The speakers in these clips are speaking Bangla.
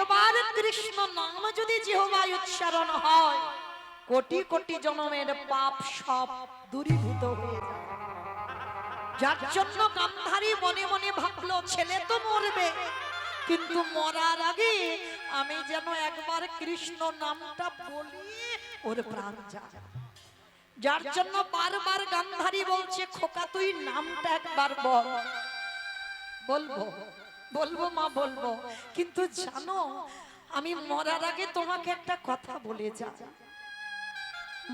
একবার কৃষ্ণ নাম যদি জিহ্বায় উচ্চারণ হয়, কোটি কোটি জন্মের পাপ সব দূরীভূত হয়ে যায়। যার জন্য গান্ধারী মনে মনে ভাবলো ছেলে তো মরবে, কিন্তু মরার আগে আমি যেন একবার কৃষ্ণ নামটা বলি, ওর প্রাণ যায়। যার জন্য বারবার গান্ধারী বলছে খোকা তুই নামটা একবার বল। বলবো বলবো মা বলবো, কিন্তু জানো আমি মরার আগে তোমাকে একটা কথা বলে যাই।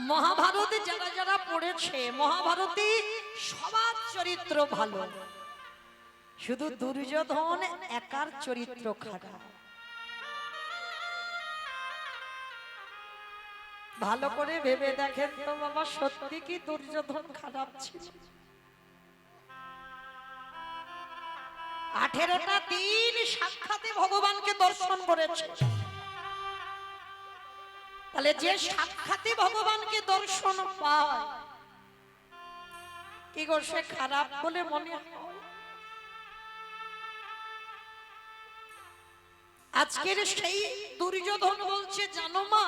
মহাভারতে যারা যারা পড়েছে, মহাভারতে সবার চরিত্র ভালো, শুধু দুর্যোধন একার চরিত্র খারাপ। ভালো করে ভেবে দেখেন তো বাবা, সত্যি কি দুর্যোধন খারাপ ছিল? 18টা দিন সাক্ষাতে ভগবানকে দর্শন করেছে, তাহলে যে সাক্ষাতে ভগবানকে দর্শন পায়, কি গো সে খারাপ বলে মনে হয়? আজকের সেই দুর্যোধন বলছে জানো মা,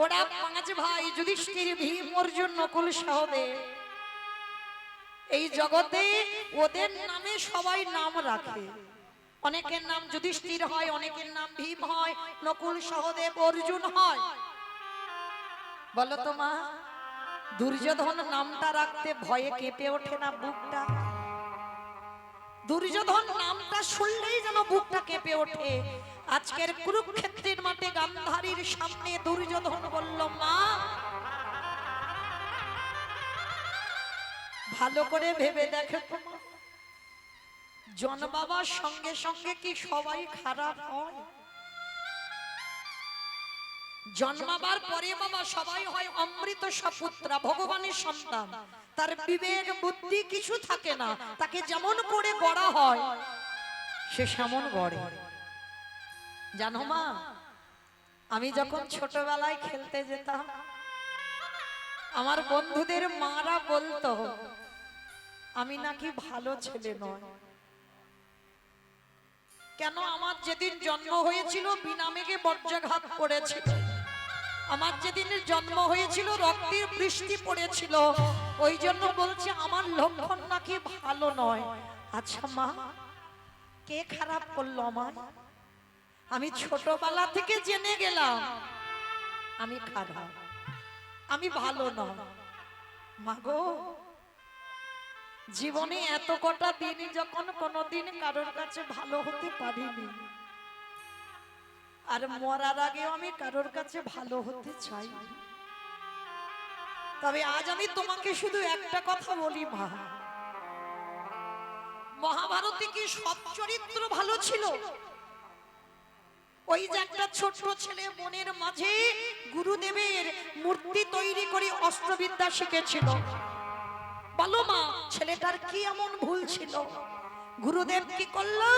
ওরা 5 ভাই যুধিষ্ঠির, ভীম, অর্জুন, নকুল, সহদেব, এই জগতে ওদের নামে সবাই নাম রাখে। অনেকের নাম যুধিষ্ঠির হয়, অনেকের নাম ভীম হয়, নকুল, সহদেব, অর্জুন হয়। বলো তো মা, দুর্যোধন নামটা রাখতে ভয়ে কেঁপে ওঠে না বুকটা? দুর্যোধন নামটা শুনলেই যেন বুকটা কেঁপে ওঠে। আজকের কুরুক্ষেত্রের মাঠে গান্ধারীর সামনে দুর্যোধন বলল মা, ভালো করে ভেবে দেখো তোমার জন্মাবার সঙ্গে সঙ্গে কি সবাই খারাপ হয়? জন্মাবার পরে বাবা সবাই হয় অমৃত সপুত্রা, ভগবানের সন্তান। তার বিবেক বুদ্ধি কিছু থাকে না, তাকে যেমন করে গড়া হয় সে সেমন গড়ে। জানো মা, আমি যখন ছোটবেলায় খেলতে যেতাম, আমার বন্ধুদের মারা বলতো আমি নাকি ভালো ছেলে নয়। কেন? আমার যেদিন জন্ম হয়েছিল বিনা মেঘে বজ্রাঘাত করেছিল, আমার যেদিন জন্ম হয়েছিল রক্তের বৃষ্টি পড়েছিল, ওই জন্য বলছে আমার লক্ষণ নাকি ভালো নয়। আচ্ছা মা, কে খারাপ করলো আমার? আমি ছোটবেলা থেকে জেনে গেলাম আমি খারাপ, আমি ভালো নয়। মাগো, জীবনে এত কটা দিন যখন কোনোদিন কারোর কাছে ভালো হতে পারিনি, আর মরার আগেও আমি কারোর কাছে ভালো হতে চাই। তবে আজ আমি তোমাকে শুধু একটা কথা বলি মা, মহাভারতে কি সব চরিত্র ভালো ছিল? ওই যে একটা ছোট ছেলে মনের মাঝে গুরুদেবের মূর্তি তৈরি করে অস্ত্রবিদ্যা শিখেছিল, বলো মা ছেলেটার কি এমন ভুল ছিল? গুরুদেব কি করলো?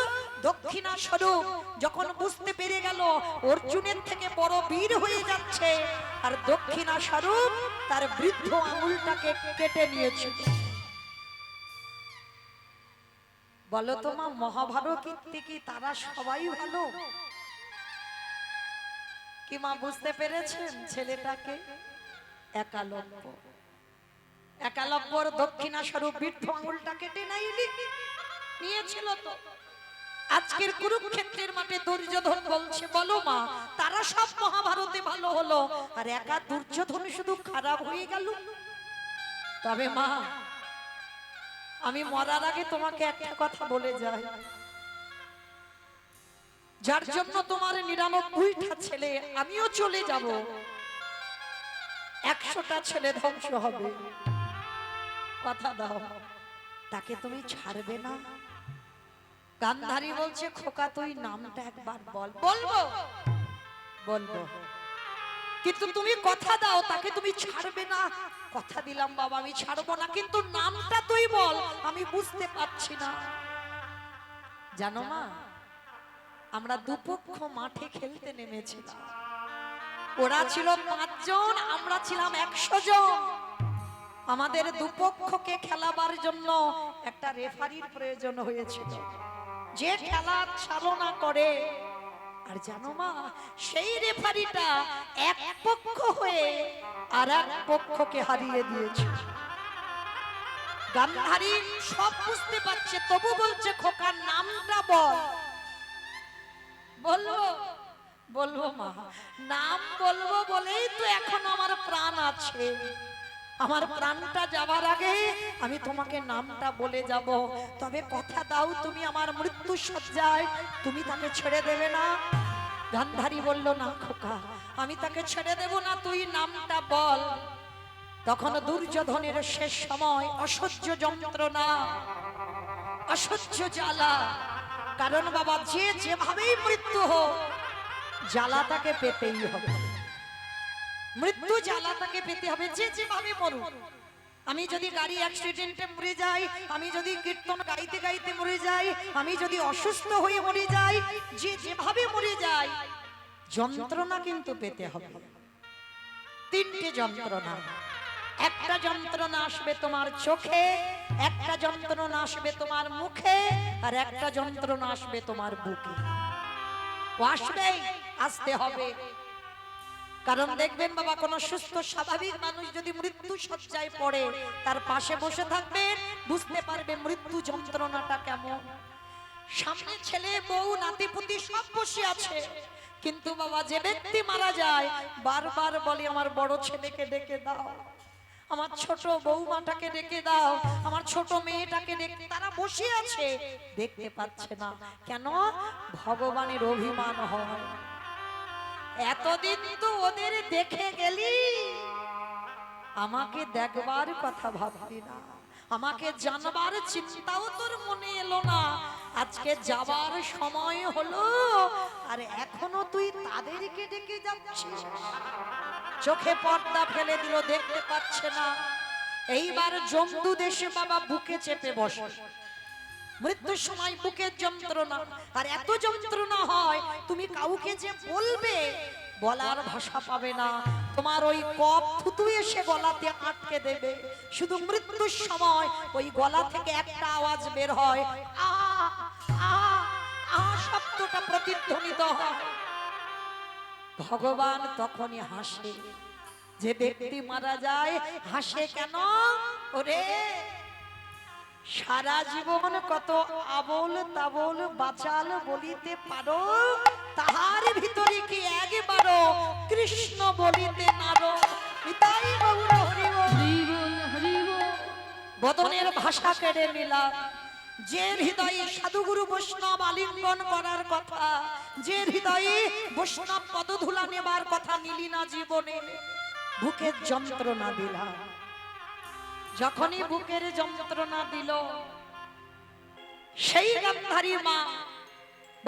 দক্ষিণা স্বরূপ যখন বুঝতে পেরে গেল অর্জুনের থেকে বড় বীর হয়ে যাচ্ছে, আর দক্ষিণা স্বরূপ তার বৃদ্ধ আঙুলটাকে কেটে নিয়েছিল। বলো তো মা, মহাভারত কি তারা সবাই ভালো? কি মা বুঝতে পেরেছেন ছেলেটাকে? একালব্য, একালব্যর দক্ষিণা স্বরূপ বৃদ্ধ আঙুলটা কেটে নিয়েছিল। তো আজকের কুরুক্ষেত্রের মাঠে দুর্যোধন বলছে বলো মা, তারা সব মহাভারতে ভালো হলো আর একা দুর্যোধন শুধু খারাপ হয়ে গেল। তবে মা, আমি মরার আগে তোমাকে একটা কথা বলে যাই, যার জন্য তোমার 99টা ছেলে, আমিও চলে যাব, 100টা ছেলে ধ্বংস হবে। কথা দাও, তাকে তুমি ছাড়বে না? গান্ধারী বলছে খোকা তুই নামটা একবার বল। বলবো বলবো, কিন্তু তুমি কথা দাও তাকে তুমি ছাড়বে না। কথা দিলাম বাবা আমি ছাড়বো না, কিন্তু নামটা তুই বল, আমি বুঝতে পারছি না। জানো মা, আমরা দুপক্ষ মাঠে খেলতে নেমেছিলাম, ওরা ছিল 5 জন, আমরা ছিলাম 100 জন। আমাদের দুপক্ষকে খেলাবার জন্য একটা রেফারির প্রয়োজন হয়েছিল। যে খেলা চালনা করে। আর জানো মা, সেই রেফারিটা এক পক্ষ হয়ে আর এক পক্ষকে হারিয়ে দিয়েছে। গান্ধারী সব বুঝতে পারছে, তবু বলছে খোকার নামটা বল। বলবো বলবো মা, নাম বলবো বলেই তো এখন আমার প্রাণ আছে। আমার প্রাণটা যাবার আগে আমি তোমাকে নামটা বলে যাব। তবে কথা দাও, তুমি আমার মৃত্যু সজ্জায় তুমি তাকে ছেড়ে দেবে না? গান্ধারী বলল, না খোকা, আমি তাকে ছেড়ে দেব না, তুই নামটা বল। তখন দুর্যোধনের শেষ সময়, অসহ্য যন্ত্রণা, অসহ্য জ্বালা। কারণ বাবা, যে যেভাবেই মৃত্যু হোক, জ্বালা তাকে পেতেই হবে। মৃত্যু জ্বালা তাকে পেতে হবে, যে যেভাবে মরুক। আমি যদি গাড়ি অ্যাক্সিডেন্টে মরে যাই, আমি যদি কীর্তন গাইতে গাইতে মরে যাই, আমি যদি অসুস্থ হয়ে মরে যাই, যে যেভাবে মরে যাই, যন্ত্রণা কিন্তু পেতে হবে। তিনটে যন্ত্রণা। একটা যন্ত্রণা আসবে তোমার চোখে, একটা যন্ত্রণা আসবে তোমার মুখে, আর একটা যন্ত্রণা আসবে তোমার বুকে। আসবেই, আসতে হবে। কারণ দেখবেন বাবা, কোন সুস্থ স্বাভাবিক মানুষ যদি মৃত্যু শয্যায় পড়ে, তার পাশে বসে থাকবেন, বুঝতে পারবে মৃত্যু যন্ত্রণাটা কেমন। সামনে ছেলে বউ নাতিপুতি সব বসে আছে, কিন্তু বাবা যে ব্যক্তি মারা যায়, বারবার বলে আমার বড় ছেলেকে ডেকে দাও, আমার ছোট বৌমাটাকে ডেকে দাও, আমার ছোট মেয়েটাকে ডেকে। তারা বসে আছে, দেখতে পাচ্ছে না। কেন? ভগবানের অভিমান হয়। এতদিন তো ওদের দেখে গেলি, আমাকে দেখবার কথা ভাবলি না, আমাকে জানবার চিন্তাও তোর মনে এলো না। আজকে যাবার সময় হলো, আর এখনো তুই তাদেরকে ডেকে যাচ্ছিস। চোখে পর্দা ফেলে দিল, দেখতে পাচ্ছে না। এইবার জম্বু দেশে বাবা বুকে চেপে বসে। মৃত্যুর সময় বুকের যন্ত্রণা, আর এত যন্ত্রণা হয়, তুমি কাউকে যে বলবে, বলার ভাষা পাবে না। তোমার ওই কফ থুতু এসে গলাতে আটকে দেবে। শুধু মৃত্যুর সময় ওই গলা থেকে একটা আওয়াজ বের হয়, আ আ আ শব্দটা প্রতিধ্বনিত হয়। ভগবান তখনই হাসে। যে ব্যক্তি মারা যায় হাসে কেন? ওরে, সারা জীবন কত আবল তাবল বাচাল বলিতে পারো, তাহার ভিতরে কি একবারও কৃষ্ণ বলিতে নারো। পিতাই গৌর হরি বল। বদনের ভাষা কেড়ে নিলাম। যে হৃদয়ে সাধুগুরু বৈষ্ণব আলিঙ্গন করার কথা, যে হৃদয়ে বৈষ্ণব পদধূলা নেবার কথা, নিলি না জীবনে, বুকের যন্ত্রণা দিলাম। যখনই বুকের যন্ত্রণা দিল, সেই গান্ধারী মা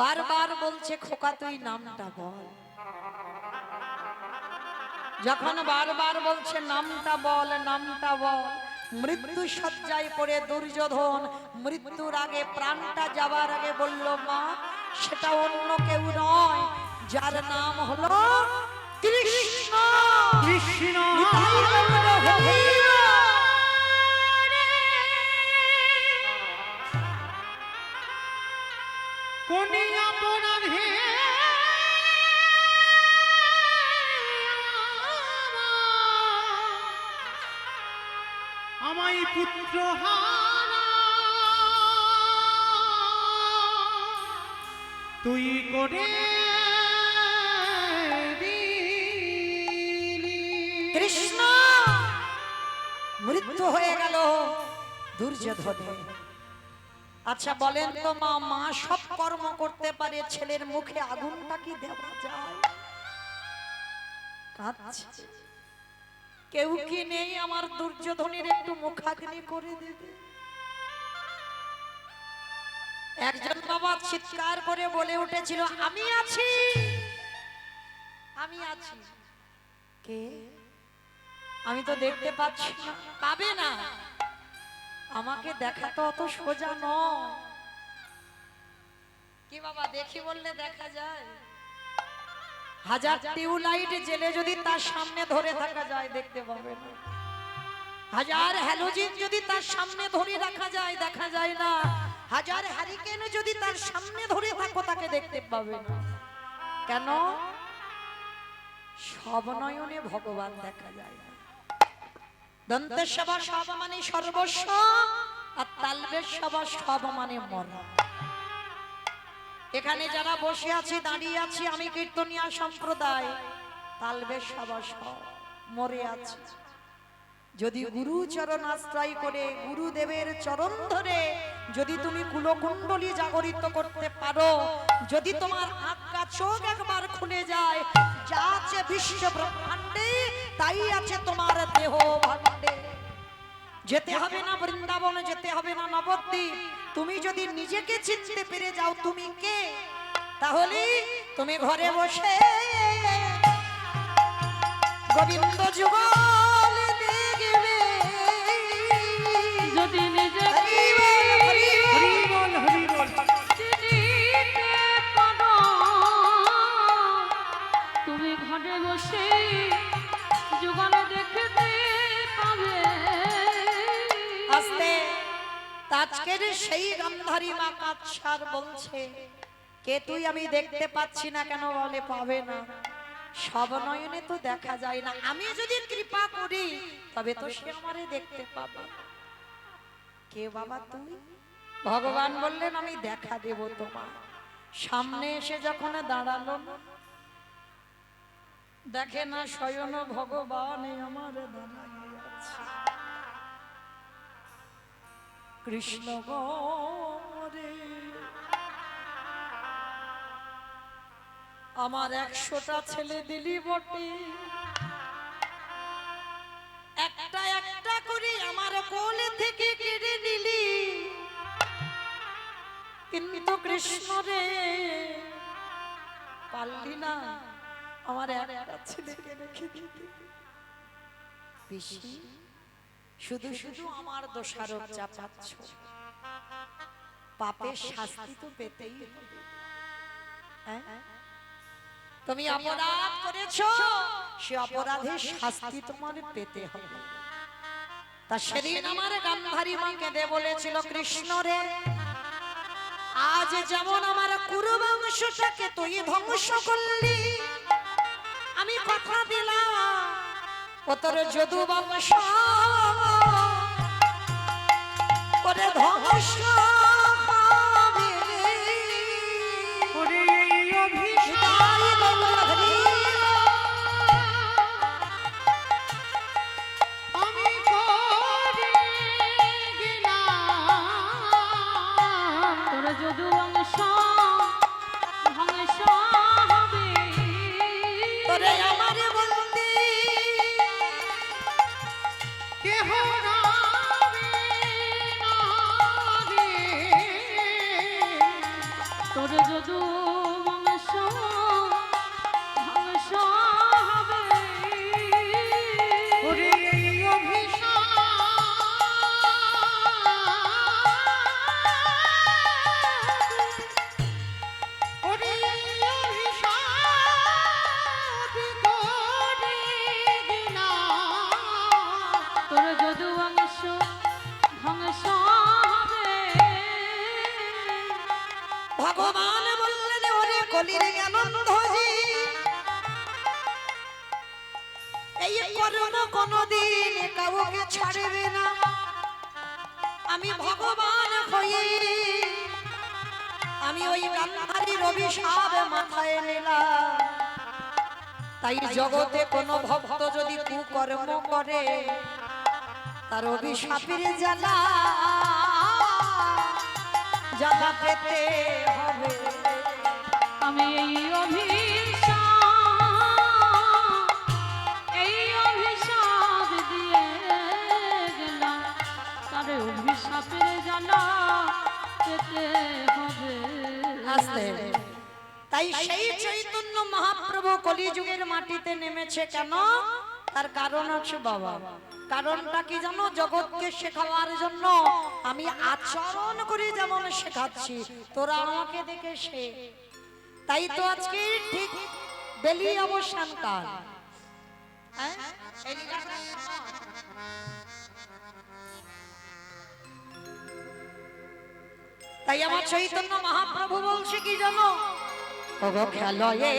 বারবার বলছে, খোকা তুই নামটা বল। যখন বারবার বলছে নামটা বল, নামটা বল, মৃত্যু শয্যায় পড়ে দুর্যোধন মৃত্যুর আগে, প্রাণটা যাবার আগে বলল, মা সেটা অন্য কেউ নয়, যার নাম হলো কৃষ্ণ। কৃষ্ণ কোনি অপরাধে আমায় পুত্র হারা তুই করে দিলি। কৃষ্ণ মৃত্যু হয়ে গেল দুর্যোধনের। আচ্ছা বলেন তো মা, মা সব কর্ম করতে পারে, ছেলের মুখে আগুনটা কি দেওয়া যায়? কাঁদছে। কেউ কি নেই আমার দুর্যোধনের একটু মুখাগ্নি করে দেবে? একজন বাবা চিৎকার করে বলে উঠেছিল, আমি আছি, আমি আছি। কে? আমি তো দেখতে পাচ্ছি না। পাবে না, আমাকে দেখা তো অত সোজা নয়। কি বাবা, দেখি বললে দেখা যায়? হাজার টিউবলাইট জেলে যদি তার সামনে ধরে থাকা যায়, দেখতে পাবে না। হাজার হ্যালোজিন যদি তার সামনে ধরে রাখা যায়, দেখা যায় না। হাজার হারিকেন যদি তার সামনে ধরে থাকো তাকে দেখতে পাবে না। কেন? সব নয়নে ভগবান দেখা যায় না। দন্তের সভা সব মানে সর্বস্ব, আর তালবের সভা সব মানে মরণ। এখানে যারা বসে আছি, দাঁড়িয়ে আছি, আমি কীর্তনিয়া সম্প্রদায়, তালবের সভা সব মরে আছি। যদি গুরু চরণ আশ্রয় করে, গুরুদেবের চরণ ধরে যদি তুমি কুলকুণ্ডলী জাগরিত করতে পারো, যদি তোমার আজ্ঞা চোখ একবার খুলে যায়, যা আছে বিশ্ব ব্রহ্মাণ্ডে তাই আছে তোমার দেহ ভাণ্ডে। যেতে হবে না বৃন্দাবনে, যেতে হবে না নবদ্বীপ। তুমি যদি নিজেকে চিনতে পেরে যাও তুমি কে, তাহলে তুমি ঘরে বসে গোবিন্দ যুগল দেখবে। যদি নিজেকে হরি বল হরি বল। চিনিতে পারো, তুমি ঘরে বসে যুগল দেখতে পাবে। আস্তে আজকের সেই গান্ধারী মা কাছার বলছে, কে তুই? আমি দেখতে পাচ্ছি না। কেন বলে পাবে না? সব নয়নে তো দেখা যায় না। আমি যদি কৃপা করি তবে তো সে আমারে দেখতে পাবে। কে বাবা তুই? ভগবান বললেন আমি দেখা দেব তোমার। সামনে এসে যখন দাঁড়ালো, দেখে না স্বয়ং ভগবান আমার দাঁড়াইয়া আছে। কৃষ্ণ গরে আমার 100টা ছেলে দিলি বটে, একটা একটা করে আমার কোলে থেকে কেড়ে নিলি, কিন্তু কৃষ্ণ রে পারলি না আমার একটা ছেলেকে রেখে দিতে। পিসি, শুধু শুধু আমার দোষারোপ চাপাচ্ছ, পাপের শাস্তি তো পেতেই হবে। হ্যাঁ? তুমি অপরাধ করেছো, সে অপরাধের শাস্তি তোমার পেতে হবে। তা সেদিন আমার গান্ধারী মা কেঁদে বলেছিল, কৃষ্ণ রে আজ যেমন আমার কুরুবংশটাকে তুই ধ্বংস করলি, আমি কথা দিলাম ও তোর যদু বংশ করে ধ্বংস হবে। ওরে এই অভিশাপ আমি করে গেলাম, তোর যদু বংশ ধ্বংস হবে। তোরে আমারে বলতে কেহ রাবে না রে, তোর যদু বংশ ধ্বংস হবে। ওরে এই অভিশাপ ওরে অভিশাপ করে গেলাম, তোর যদু বংশ ধ্বংস হবে। ভগবান বললেন, ওরে কলির জ্ঞানন্ধজি, এই কর্ম কোনদিন কাউকে ছাড়বে না। আমি ভগবান হয়ে আমি ওই গান্ধারীর অভিশাপ মাথায় নিলাম। তাই জগতে কোনো ভক্ত যদি কুকর্ম করে, তার অভিশাপের জ্বালা জ্বালা পেতে হবে। আমি এই অভিশাপ দিয়ে গেলাম, তার অভিশাপের জ্বালা পেতে হবে। আস্তে তাই সেই চৈতন্য মহাপ্রভু কলিযুগের মাটিতে নেমেছে কেন? তার কারণ আছে বাবা। কারণটা কি জানো? জগৎকে শেখাবার জন্য আমি আচরণ করে যেমন শেখাচ্ছি, তোরা আমাকে দেখে শেখ। তাই তো আজকে ঠিক বেলি অবসান কাল। হ্যাঁ? এই লীলাটা তাই আমার চৈতন্য মহাপ্রভু বলছে কি জানো, ওগো খেলো এ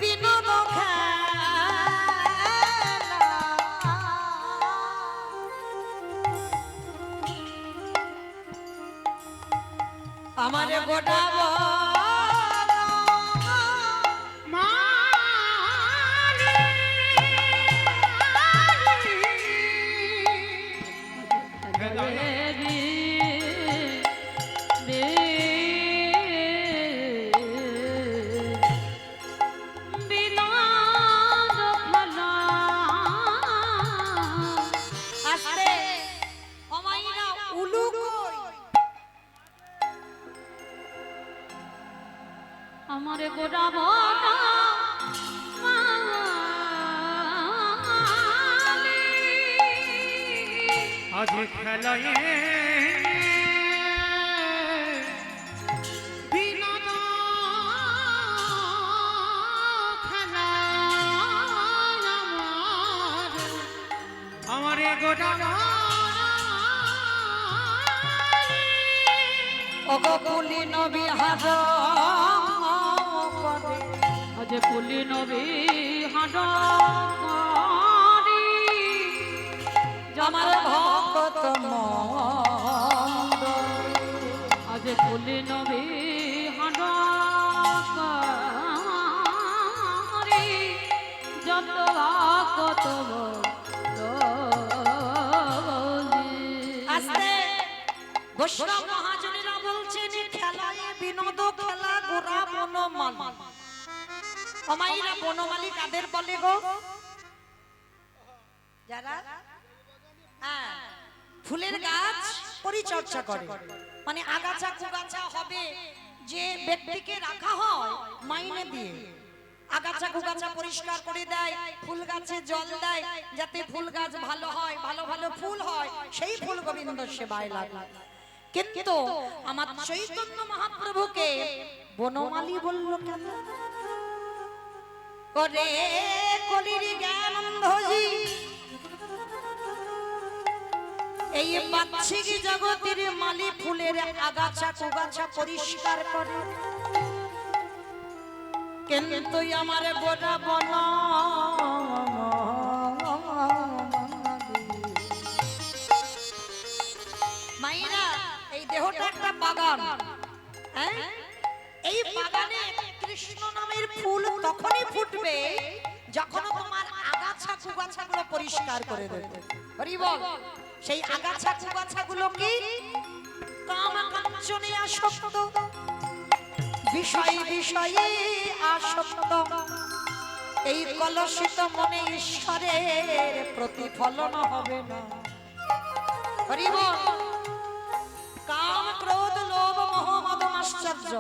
বিনোদ খেলা, আমারে গোটাবো আমারে গোড়াবো আজ খেলায় বিনোদ খেলা আমারে গোটানো ওগো পুলি নবী হাজ আজ পুলি নবী হাড আমার ভক্ত আজ পুলি নবী হাড যত কত আস্তে বৈষ্ণব মহাজনেরা বলছেন খেলায় বিনোদ খেলা গোরা বনমাল। অমাইরা বনমালী কাদের বলে গো? যারা ফুলের গাছ পরিচর্যা করে, মানে আগাছা কুগাছা হবে যে ব্যক্তিকে রাখা হয় মাইনে দিয়ে, আগাছা কুগাছা পরিষ্কার করে দেয়, ফুল গাছে জল দেয় যাতে ফুল গাছ ভালো হয়, ভালো ভালো ফুল হয়, সেই ফুল গোবিন্দ সেবায় লাগে। কিন্তু আমার চৈতন্য মহাপ্রভুকে বনমালী বলল কেন? ওরে কলির জ্ঞানন্ধজি, এই বাহ্যিক জগতের মালি ফুলের আগাছা কুগাছা পরিষ্কার করে, কিন্তু আমার গোটা বন মাইরা এই দেহটা একটা বাগান, হ্যাঁ এই বাগানে কৃষ্ণ নামের ফুল তখনই ফুটবে যখন তোমার আগাছা কুগাছা গুলো পরিষ্কার করে দেবে। হরি বল। সেই আগাছা কুগাছা গুলো কি? কাম কাঞ্চনে আসক্ত, বিষয় বিষয়ে আসক্ত, এই কলুষিত মনে ঈশ্বরের প্রতিফলন হবে না। হরি বল। কাম ক্রোধ লোভ মোহ মদ আশ্চর্য,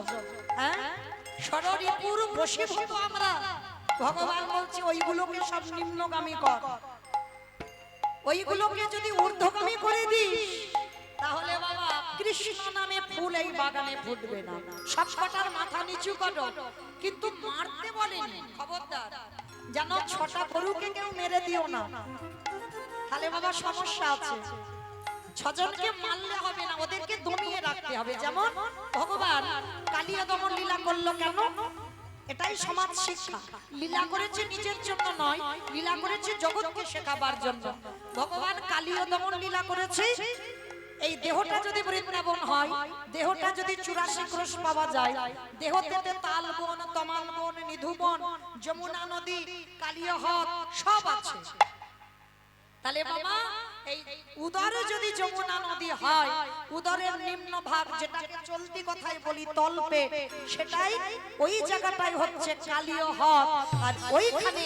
হ্যাঁ ষড়রিপুর বশীভূত আমরা। ভগবান বলছে ওইগুলোকে সব নিম্নগামী কর, ওইগুলোকে যদি ঊর্ধ্বগামী করে দিস তাহলে বাবা কৃষ্ণ নামে ফুল এই বাগানে ফুটবে না। সব কটার মাথা নিচু করো, কিন্তু মারতে বলেনি, খবরদার যেন ছটা গরুকে কেউ মেরে দিও না, তাহলে বাবা সমস্যা আছে। ছজনকে মারলে হবে না, ওদেরকে দমিয়ে রাখতে হবে। যেমন ভগবান কালিয়া দমন লীলা করলো কেন? এটাই সমাজ শিক্ষা। লীলা করেছে নিজের জন্য নয়, লীলা করেছে জগৎকে শেখাবার জন্য। ভগবান কালিয়া দমন লীলা করেছে এই দেহটা যদি বৃন্দাবন হয়, দেহটা যদি 84 ক্রোশ পাওয়া যায়, দেহতে তাল বন, তমাল বন, নিধু বন, যমুনা নদী, কালিয়া হ্রদ সব আছে। তাহলে বাবা এই উদরে যদি যমুনা নদী হয়, উদরের নিম্ন ভাগ যেটাকে চলতি কথায় বলি তলপেট, সেটাই ওই জায়গাটাই হচ্ছে কালিয়া হ্রদ। আর ওইখানে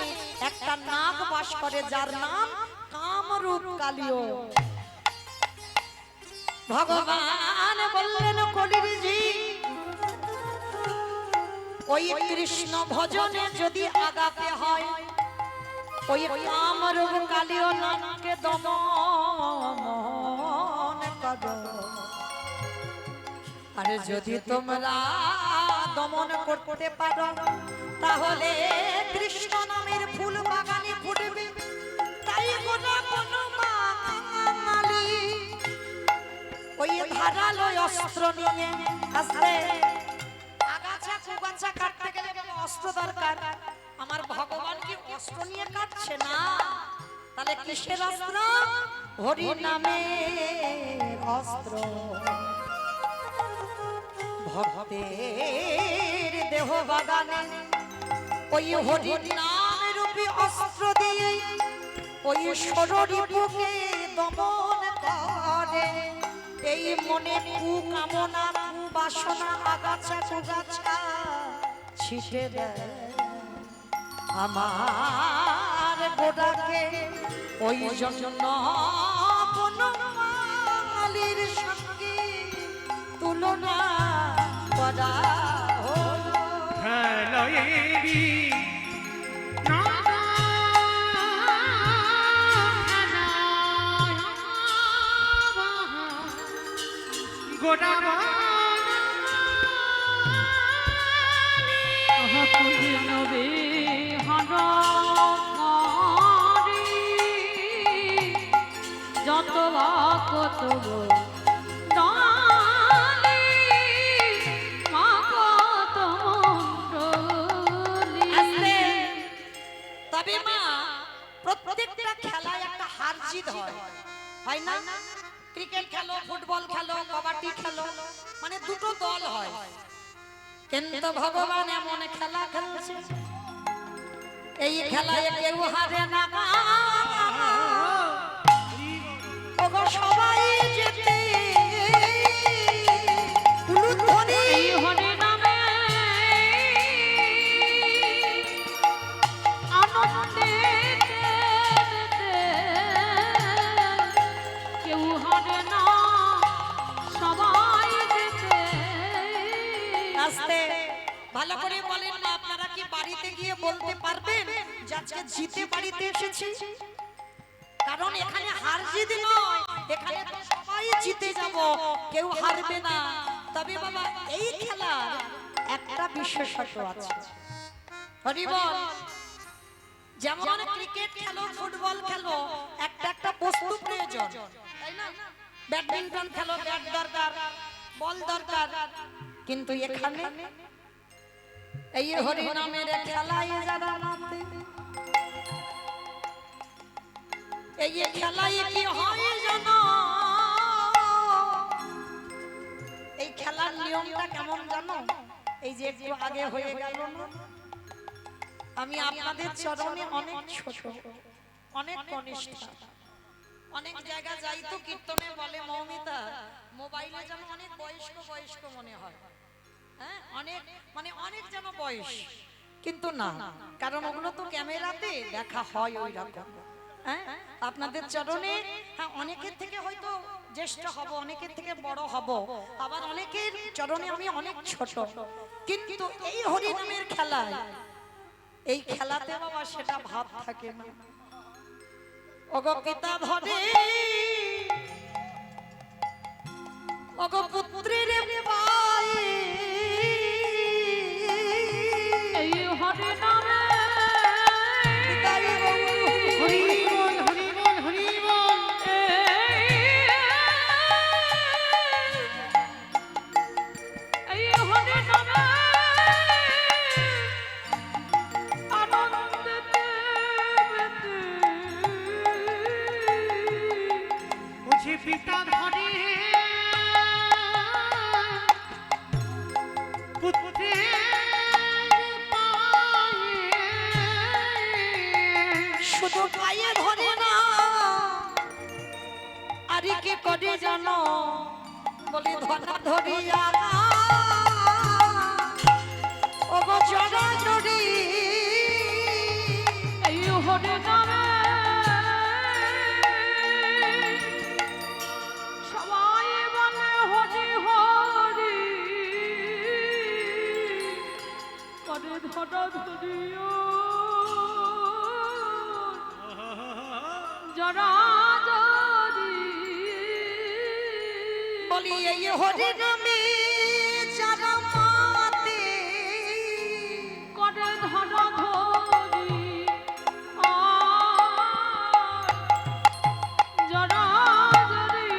একটা নাগ বাস করে যার নাম কামরূপ কালিয়। ভগবান বললেন কলিজি, ওই কৃষ্ণ ভজনে যদি আগাতে হয়, ওই কামরূপ কালিয় নামকে দমন করো। আরে যদি তোমরা দমন করতে পারো তাহলে কৃষ্ণ নামের ফুল বাগানে ফুটবে। তাই গোটা বনমালী ওই ধারালো অস্ত্র নিয়ে আসতে আগাছা কুগাছা কাটতে গেলে বাবা অস্ত্র দরকার। আমার ভগবান কি অস্ত্র নিয়ে কাটছে না, তাহলে কিসের অস্ত্র? হরি নামে অস্ত্র। ভক্তের দেহ বাগানে ওই হরি নাম রূপী অস্ত্র দিয়ে ওই ষড়রিপুকে দমন করে। এই মনে কুকামনা কুবাসনা আগাছা কুগাছা ছিটে দেয় আমার গোড়াকে। ওই জন্য বনমালীর সঙ্গে তুলনা করা হলো। খেলয়েরি নানা খেলায় গোড়াবালি কুলি নবে হাঁড়ি যত বা কত গো ডালি মা কত মণ্ডলী। তবে মা প্রত্যেকটা খেলায় একটা হার জিত হয়, হয় না? ক্রিকেট খেলো, ফুটবল খেলো, কবাডি খেলো, মানে দুটো দল হয়। কিন্তু ভগবান এমন খেলা খেলছে, এই খেলায় কেউ হারে না। ওগো সবাই যেতে উলুধ্বনি এই হরি নামে আনন্দে কেউ হারে না, সবাই যেতে। আসতে ভালো করে বলেন না, আপনারা কি বাড়িতে গিয়ে বলতে পারবেন যে আজকে জিতে বাড়িতে এসেছি? কারণ এখানে হার জিত নয়, এখানে তো সবাই জিতে যাব, কেউ হারবে না। তবে বাবা এই খেলার একটা বিশেষত্ব আছে, হরি বল। যেমন ক্রিকেট খেলো, ফুটবল খেলো, একটা একটা বস্তু প্রয়োজন, তাই না? ব্যাডমিন্টন খেলো, ব্যাট দরকার, বল দরকার। কিন্তু এখানে এই হরি নামের খেলায় যারা মাতে, এই খেলায় কি হয় জানো? এই খেলার নিয়মটা কেমন জানো? এই যে একটু আগে হয়ে গেল না, আমি আপনাদের চরণে অনেক ছোট, অনেক কনিষ্ঠ, অনেক জায়গা যাই তো কীর্তনে বলে মৌমিতা মোবাইলে যেন অনেক বয়স্ক বয়স্ক মনে হয়, হ্যাঁ অনেক মানে অনেক যেন বয়স, কিন্তু না, কারণ ওগুলো তো ক্যামেরাতে দেখা হয় ওই রকম। হ্যাঁ আপনাদের চরণে হ্যাঁ অনেকের থেকে হয়তো জ্যেষ্ঠ হব, অনেকের থেকে বড় হব, আবার অনেকের চরণে আমি অনেক ছোট, কিন্তু এই হরি নামের খেলায়, এই খেলাতে বাবা সেটা ভাব থাকে না। ওগো পিতা ধরে ওগো পুত্রের পায়ে এই হরি নামে হরি বল হরি বল হরি বল। এই হরি নামে আনন্দেতে বুঝি পিতা ধরে পুত্রের পায়ে শুধু পায়ে ধরে না, আরে কি করে জানো? বলি ধরা ধরিয়া ওগো জড়া জড়ি এই হরি নামে সবাই বলে হরি হরি করে ধরা ধরিও জরা জরি। বলি এই হরি নামে যারা মাতে করে ধরা ধরি জরা জরি।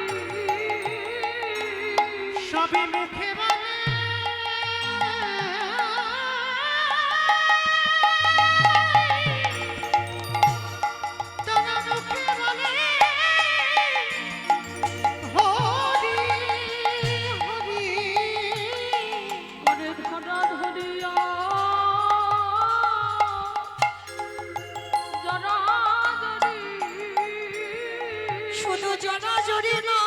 তবে মুখে বলে তারা মুখে বলে হরি হরি করে ধরা ধরিয়া জরাজরি শুধু জনাজুরি না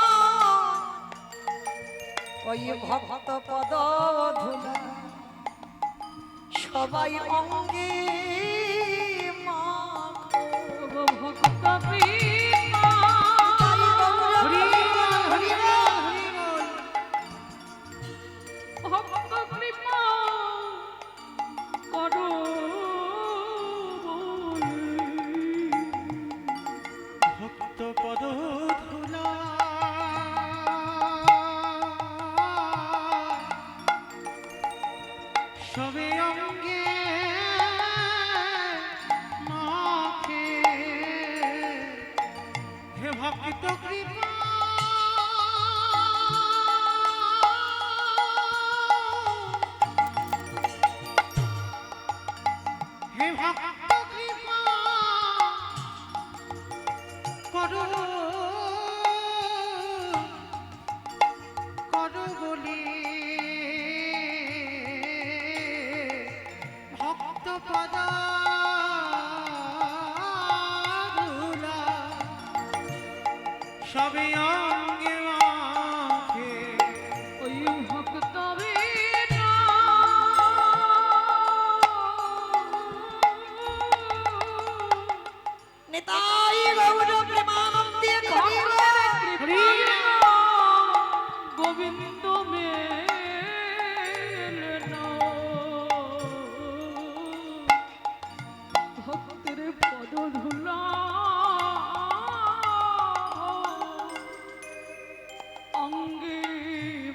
ওই ভক্ত পদ ধুলা সবাই অঙ্গে মাখো। ভক্ত কৃপা হরি বল হরি বল হরি বল ভক্ত কৃপা করো বলে। ভক্ত পদ ধুলা সবে অঙ্গে মাখে হে ভক্ত কৃপা হে ভক্ত কৃপা করো করো বলে ভক্ত পদ ধুলা সবে অঙ্গে মাখে ওই ভক্ত বিনা নিতাই গৌর প্রেমানন্দে হরি বল। হরি গোবিন্দ মেল ভক্তের পদ ধুলা অঙ্গে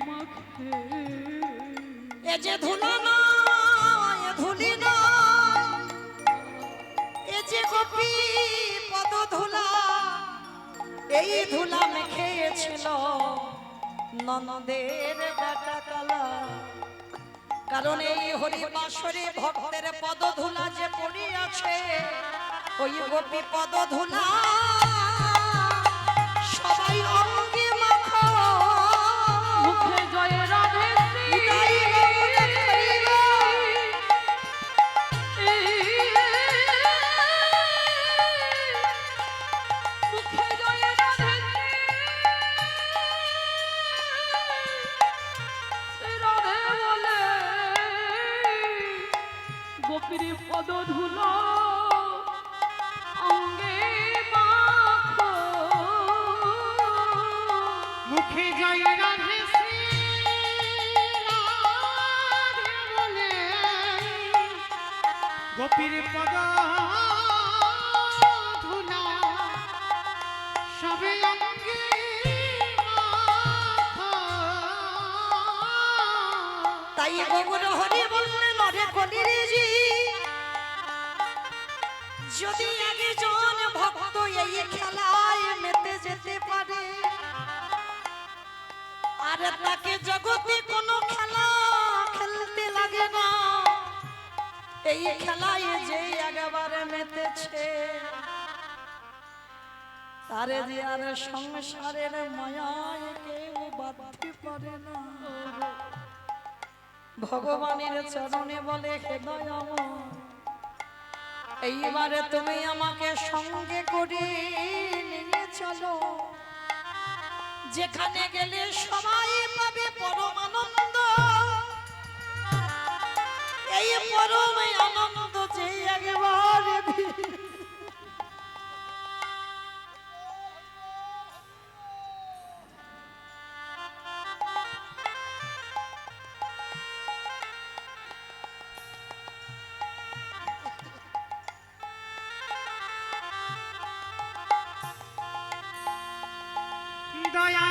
মাখে এ যে ধুলা নয় এ ধুলি নয় এ যে গোপী পদ ধুলা এই ধুলা মেখেছিল ননদের বেটা কালা কারণ এই হরি বাসরে ভক্তের পদ ধুলা যে পড়িয়াছে ওই গোপী পদ ধুলা সবাই অঙ্গে মাখো মুখে জয় রাধে নিতাই গৌর হরি বল। মুখে জয় রাধে রাধে বলে গোপীর পদ ধুলো অঙ্গে মাখো মুখে জয় রাধে শ্রী রাধে বলে গোপীর পদ ধুলা সবে অঙ্গে মাখো। তাই গৌর হরি বললেন নরে কলির জি যদি একজন ভক্ত এই খেলায় মেতে যেতে পারে আর তাকে জগতে কোনো খেলা খেলতে লাগে না এই খেলায় যে একবারে মেতেছে তারে যে আর সংসারের মায়ায় কেউ বাঁধতে পারে না ভগবানের চরণে বলে হে দয়াময় এইবারে তুমি আমাকে সঙ্গে করে নিয়ে চলো যেখানে গেলে সবাই পাবে পরমানন্দ এই পরম আনন্দ যে একবারে দয়া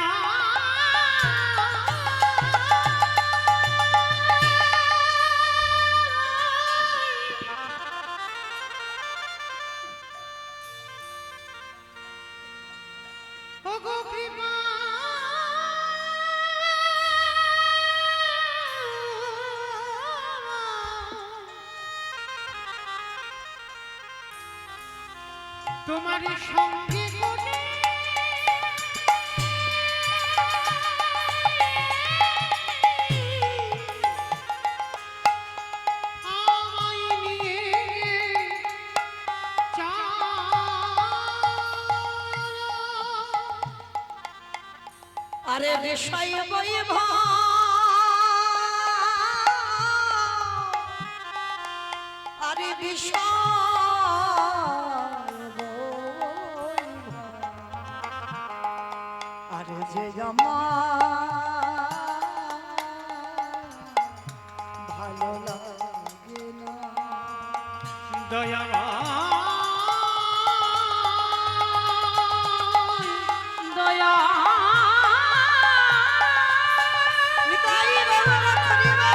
তোমার সঙ্গে করে আমায় নিয়ে আরে বিষয় বৈভ আরে বিষয় বৈভব, আরে যে আমার ভালো লাগে না দয়া নিতাই বাবা করিবা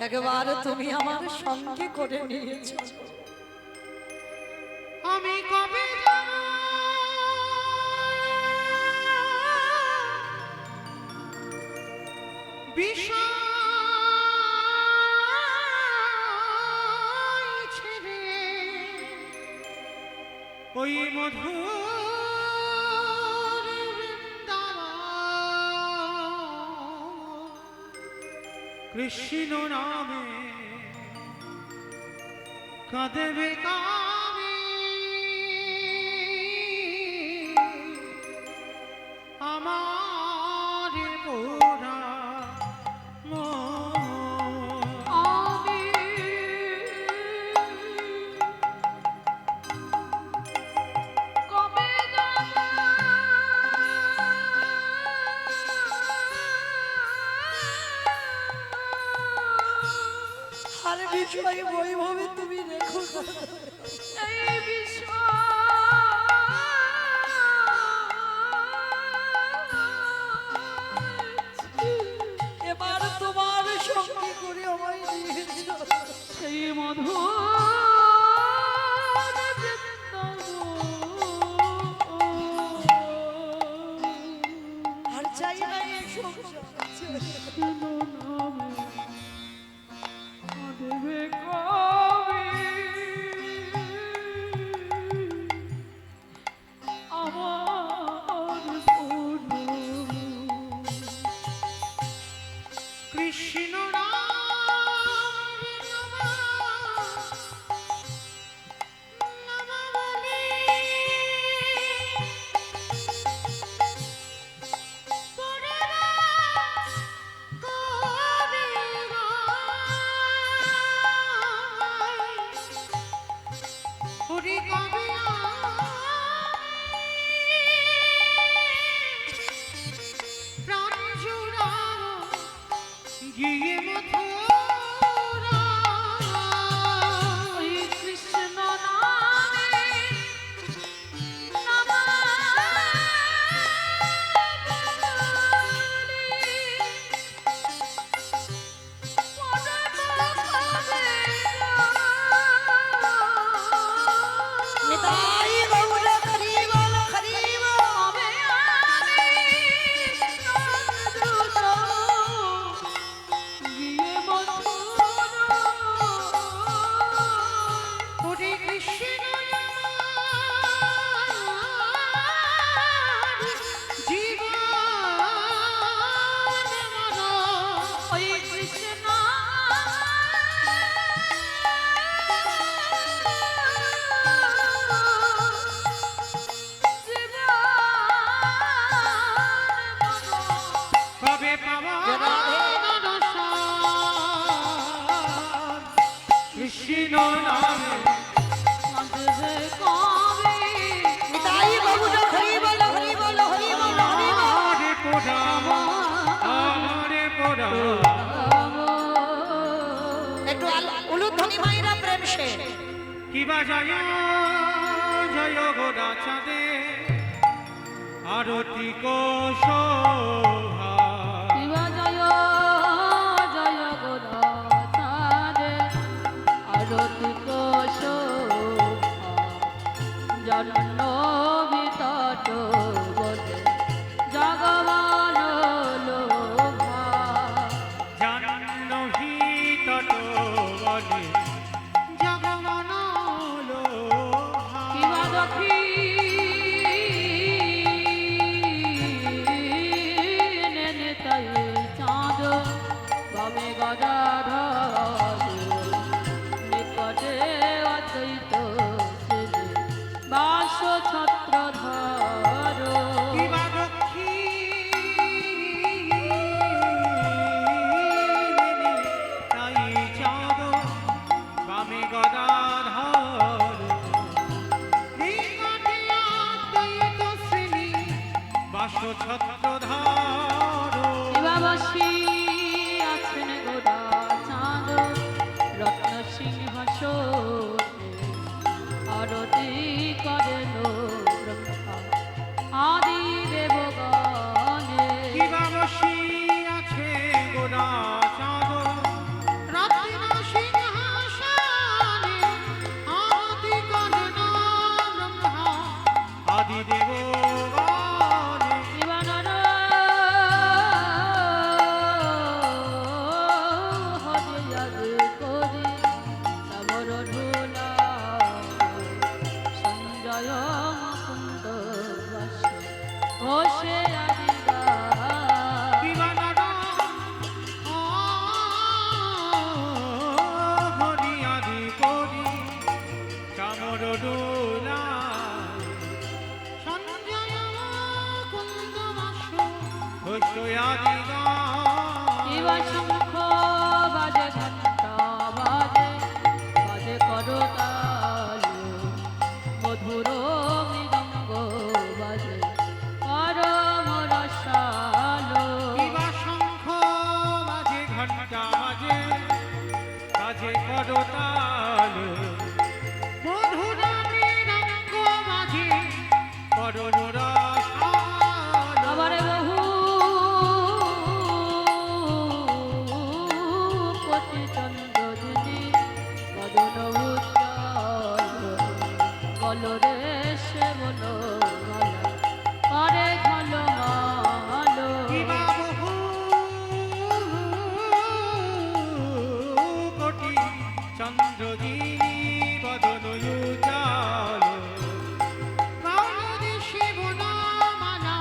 একবার তুমি আমার সঙ্গে করে নিয়েছো, আমি কবে যাব বিষয় ছেড়ে ওই মধুর বৃন্দাবন কৃষ্ণ নামে কাঁদেবে কামে আমার পোড়া মন। আমি কবে যাব আর বিষয় বৈভবে তুমি রেখো না। এই বিষয় এবার তোমার সঙ্গে করে আমায় নিয়েছো, সেই মধু আর চাই না এই সংসার। দেবে কবি আমার কৃষ্ণ গিয়ে মথুরা ওই কৃষ্ণ নামে নিতাই গৌর হরিবল হরিবল। হরে কৃষ্ণ জীবন কবে পাওয়া কৃষ্ণ নামে নিতাই গৌর হরিবল হরিবল হরিবল হরিবল। আমারে পোড়া আমারে পোড়া একটু উলুধ্বনি মাইরা প্রেম সে কিবা জয় জয় গোদা চাঁদে আরতি কোশোভা জন্ম বিতট বলে জগ বলে জগমন কিবা দক্ষিণ তাই চাঁদ বামে গদাধর নিকটে অদ্বৈত সেজে বাস ছত্রধর কিবা দক্ষিণে তাই চাঁদ বামে গদাধর নিকটে অদ্বৈত শ্রেণী বাস ছত্রধর কিবা বসি আছেন গোদা চাঁদ রত্ন সিংহাসনে আরতি করেন ব্রহ্মা আদি দেবগণে কিবা বসি আছে গোরা চাঁদ রত্ন সিংহাসনে আরতি করেন ব্রহ্মা আদি দেবগণে কিবা নর হরে যাবে করে শ্যামর ধুলা সঞ্জয় মুকুন্দ বাস ঘোষে আদিদা দিবানর হরি আদি করি চামর ডোলা সঞ্জয় কুন্দ বাস আদি কিবা শঙ্খ বাজে ঘণ্টা বাজে বাজে করতাল মধুর মৃদঙ্গ বাজে পরম রসাল দিবা শঙ্খ বাজে ঘণ্টা বাজে বাজে করতাল মধুর মৃদঙ্গ বাজে করুণ রসাল আবার বহু কোটি চন্দ্র দিদি মদন উজ্জ্বল কলরে সে বলো করে ঘল মালো দিবা বহু কোটি চন্দ্রদিনী বদন উজ্জ্বল কালরে শিব নামানা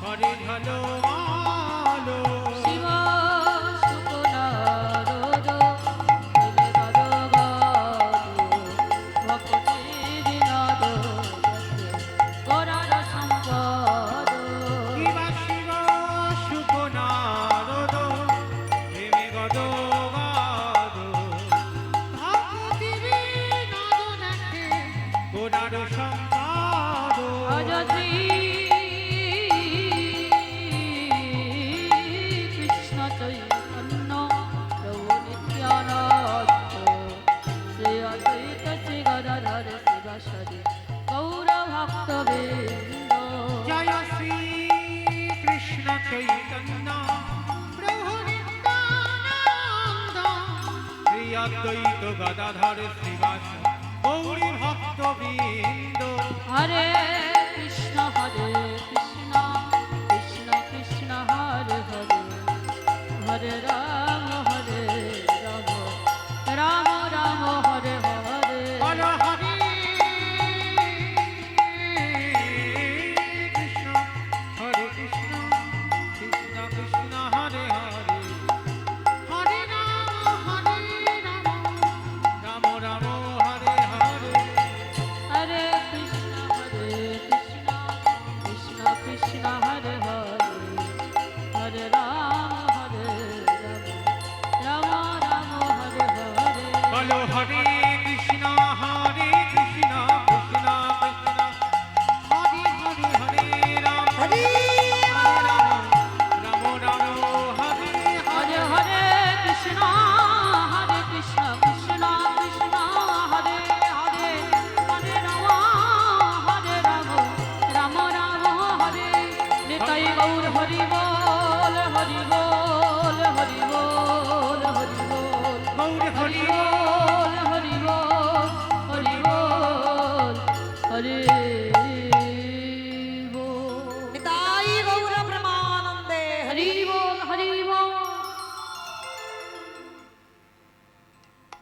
করে ঝলমালো শিব শুকনারদ দিলে গদ ভক্তি বিনোদ করার সম্পদ দিবা শিব শুভ নারদ প্রেমে গদ গাদ ভক্তি বিনোদ নাথে গোড়ার সম্পাদ অযতি কৃষ্ণ চৈতন্য প্রভু নিত্যানন্দ শ্রী অদ্বৈত শ্রী গদাধর শিবাসাদি গৌর ভক্তবৃন্দ জয় শ্রী কৃষ্ণ চৈতন্য প্রভু নিত্যানন্দ শ্রী অদ্বৈত গদাধর শ্রীবাস গৌরী ভক্তবৃন্দ হরে কৃষ্ণ কৃষ্ণ কৃষ্ণ হরে হরে হরে রাম রাম রাম হরে হরে হর হরে কৃষ্ণ হরে কৃষ্ণ কৃষ্ণ কৃষ্ণ হরে হরে হরে রাম রাম রাম হরে হরে হরে কৃষ্ণ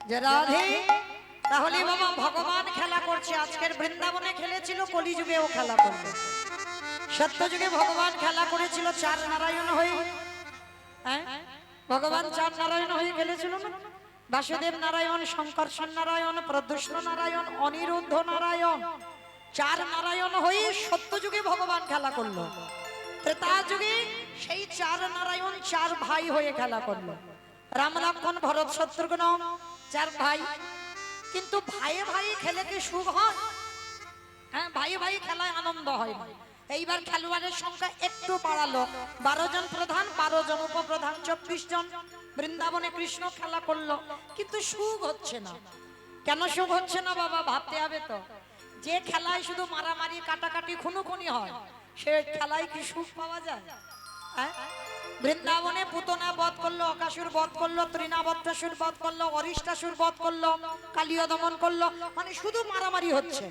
যে রাধে, তাহলে বাবা ভগবান খেলা করছে। আজকের বৃন্দাবনে খেলেছিল, কলিযুগেও খেলা করবে। সত্যযুগে ভগবান খেলা করেছিল চার নারায়ণ হয়ে। হ্যাঁ, ভগবান চার নারায়ণ হয়ে খেলেছিল না? বাসুদেব নারায়ণ, শঙ্কর্ষণ নারায়ণ, প্রদ্যুষ্ণ নারায়ণ, অনিরুদ্ধ নারায়ণ। চার নারায়ণ হয়ে সত্যযুগে ভগবান খেলা করলো। ত্রেতা যুগে সেই চার নারায়ণ চার ভাই হয়ে খেলা করলো। রাম, লক্ষ্মণ, ভরত, শত্রুঘ্ন চার ভাই। কিন্তু ভাইয়ে ভাই খেলে কি সুখ হয়? হ্যাঁ, ভাইয়ে ভাই খেলায় আনন্দ হয় না। এইবার খেলোয়াড়ের সংখ্যা একটু বাড়ালো, 12 জন প্রধান, 12 জন উপপ্রধান, 24 জন। বৃন্দাবনে কৃষ্ণ খেলা করলো, কিন্তু সুখ হচ্ছে না। কেন সুখ হচ্ছে না বাবা? ভাবতে হবে তো। যে খেলায় শুধু মারামারি, কাটাকাটি, খুনোখুনি হয়, সে খেলায় কি সুখ পাওয়া যায়? হ্যাঁ, বৃন্দাবনে পুতনা বধ করলো, অকাসুর বধ করলো, তৃণাবত্তাসুর বধ করলো, অরিষ্টাসুর বধ করলো, কালীয় দমন করলো, মানে শুধু মারামারি হচ্ছে।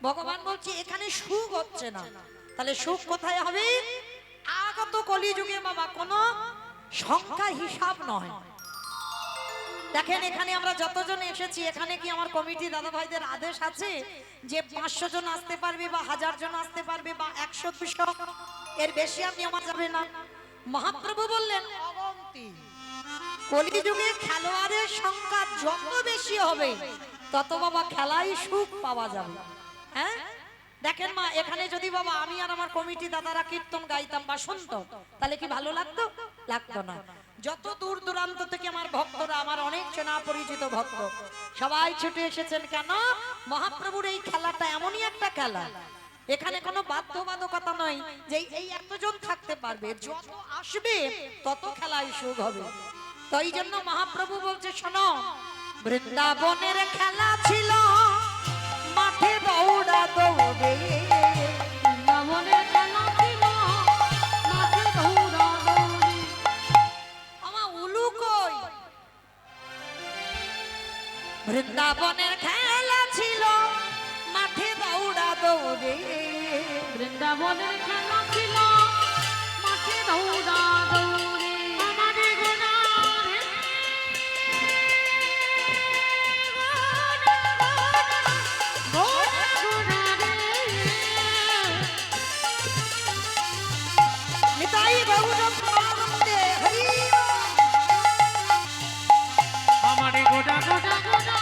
ভগবান বলছে এখানে সুখ হচ্ছে না। তাহলে সুখ কোথায় হবে? আগত কলিযুগে বাবা কোনো সংখ্যা হিসাব নয়। দেখেন এখানে আমরা যতজন এসেছি, এখানে কি আমার কমিটি দাদা ভাইদের আদেশ আছে যে 500 জন আসতে পারবে বা 1000 জন আসতে পারবে বা 100 200, এর বেশি আর নেওয়া যাবে না? মহাপ্রভু বললেন অগন্তি। কলিযুগে খেলোয়াড়ের সংখ্যা যত বেশি হবে তত বাবা খেলায় সুখ পাওয়া যাবে। হ্যাঁ, দেখেন মা, এখানে যদি বাবা আমি আর আমার কমিটি দাদারা কীর্তন গাইতাম বা শুনতাম, তাহলে কি ভালো লাগতো? লাগতো না। যত দূর দূরান্ত থেকে আমার ভক্তরা, আমার অনেক চেনা পরিচিত ভক্ত, সবাই ছুটে এসেছেন। কেন? মহাপ্রভুর এই খেলাটা এমনই একটা খেলা, এখানে কোনো বাধ্যবাধকতা নয় যে এই এতজন থাকতে পারবে। যত আসবে তত খেলায় সুখ হবে। তো এই জন্য মহাপ্রভু বলছে, শোনো, বৃন্দাবনের খেলা ছিল মাঠে দৌড়া দৌড়ে। বৃন্দাবনের খেলা ছিল মাঠে দৌড়াদৌড়ি। আমার উলু কই? বৃন্দাবনের খেলা ছিল মাঠে দৌড়া দৌড়ে। বৃন্দাবনের খেলা ছিল মাঠে দৌড়াদৌড়ি। আমাদের গোনারে নিতাই গৌর প্রেমানন্দে হরি বল। আমারে গোটা গোটা গোটা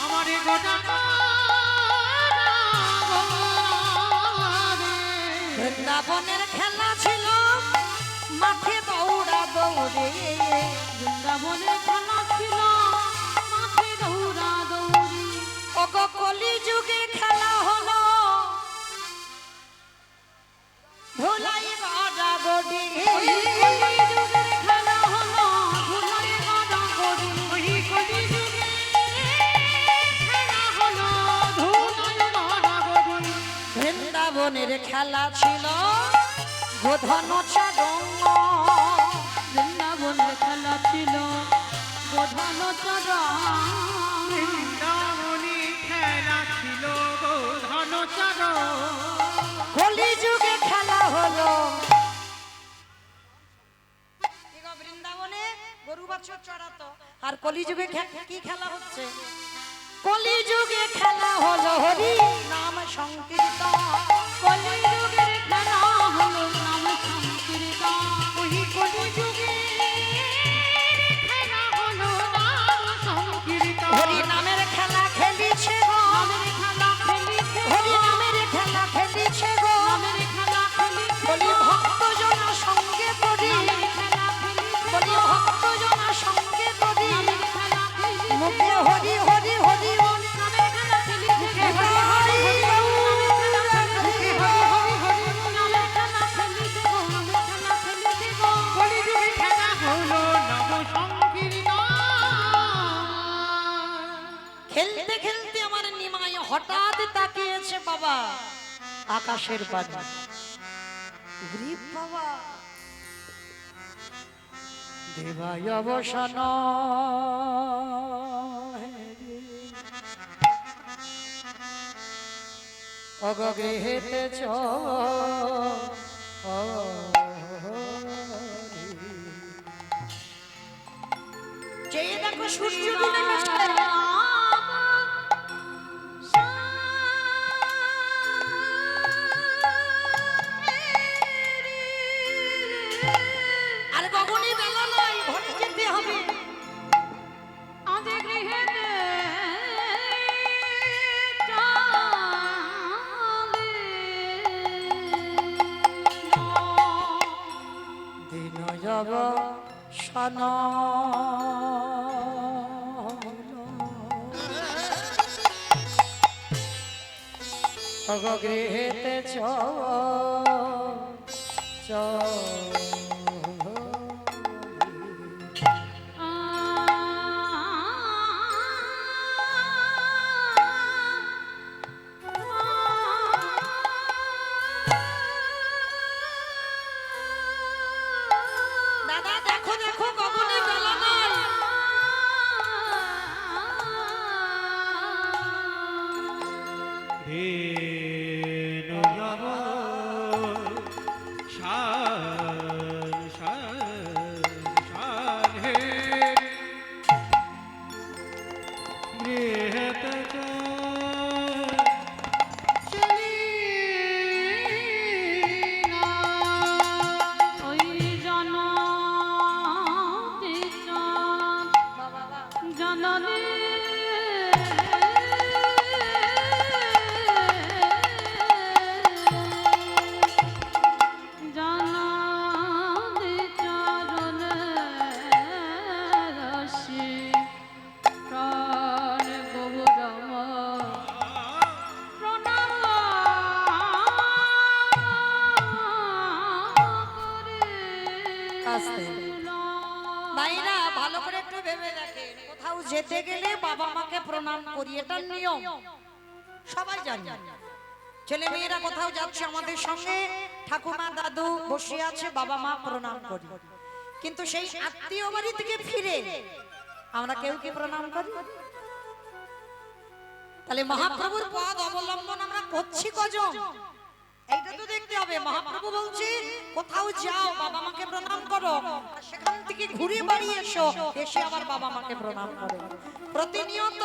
আমারে গোটা বৃন্দাবনের খেলা ছিল মাঠে দৌড়া দৌড়ে। বৃন্দাবনের খেলা ছিল মাঠে দৌড়াদৌড়ি। ওগো কলিযুগে খেলা হলো ধুলাই গড়াগড়ি। কলিযুগের খেলা হলো ধুলাই গড়াগড়ি। কলিযুগের খেলা হলো ধুলাই গড়াগড়ি। বৃন্দাবনের খেলা ছিল গোধন চারঙ্গ। বৃন্দাবনের খেলা ছিল প্রধান চরণ। বৃন্দাবনী খেলা ছিল গো ধনচার। কলিযুগে খেলা হলো। বৃন্দাবনে গরু বাছুর চড়াতো, আর কলিযুগে কি খেলা হচ্ছে? কলিযুগে খেলা হলো হরি নাম সংকীর্তন। কলিযুগের খেলা হলো নাম সংকীর্তন। ওই কলিযুগে খেলা হলো নাম সংকীর্তন। হরি নামের খেলা খেলিছে গো, নামের খেলা খেলিছে হরি নামের খেলা খেলিছে গো। নামের খেলা খেলিছে বলি ভক্ত জন সঙ্গে করি, নামের খেলা খেলিছে বলি ভক্ত জন সঙ্গে করি। নামের খেলা খেলিছে মুখে হরি হরি হরি বল। নামের খেলা খেলিছে হরি হরি নামের খেলা হরি খেলিছে হরি নামের খেলা খেলিছে নামের খেলা খেলিছে কলিযুগে খেলা হলো নাম সংকীর্তন। খেলতে খেলতে আমার নিমাই হঠাৎ তাকিয়েছে বাবা আকাশের পানে। ওরে বাবা, দেবায় অবসান অগগৃহেতে চ চেয়ে দেখো সূর্য ডুবে গেছে। আর গগনে বেলা নাই, ঘরে যেতে হবে। দিন যাব সন গৃহেতে চ দাদা দেখো দেখো গগনে বেলা নাই। ধেনু যাব শান শান শান হে গৃহেতে চলি না মায়েরা ভালো করে একটু ভেবে দেখেন, কোথাও যেতে গেলে বাবা মাকে প্রণাম করি, এটা নিয়ম, সবাই জানি। ছেলে মেয়েরা কোথাও যাচ্ছে আমাদের সঙ্গে, ঠাকুমা দাদু বসে আছে, বাবা মা প্রণাম করি। কিন্তু সেই আত্মীয় বাড়ি থেকে ফিরে আমরা কেউ কি প্রণাম করি? তাহলে মহাপ্রভুর পদ অবলম্বন আমরা করছি কজন? এইটা তো দেখতে হবে। মহাপ্রভু বলছে কোথাও যাও বাবা মাকে প্রণাম করো, আর সেখান থেকে ঘুরে বাড়ি এসো, এসে আবার বাবা মাকে প্রণাম করো। প্রতিনিয়ত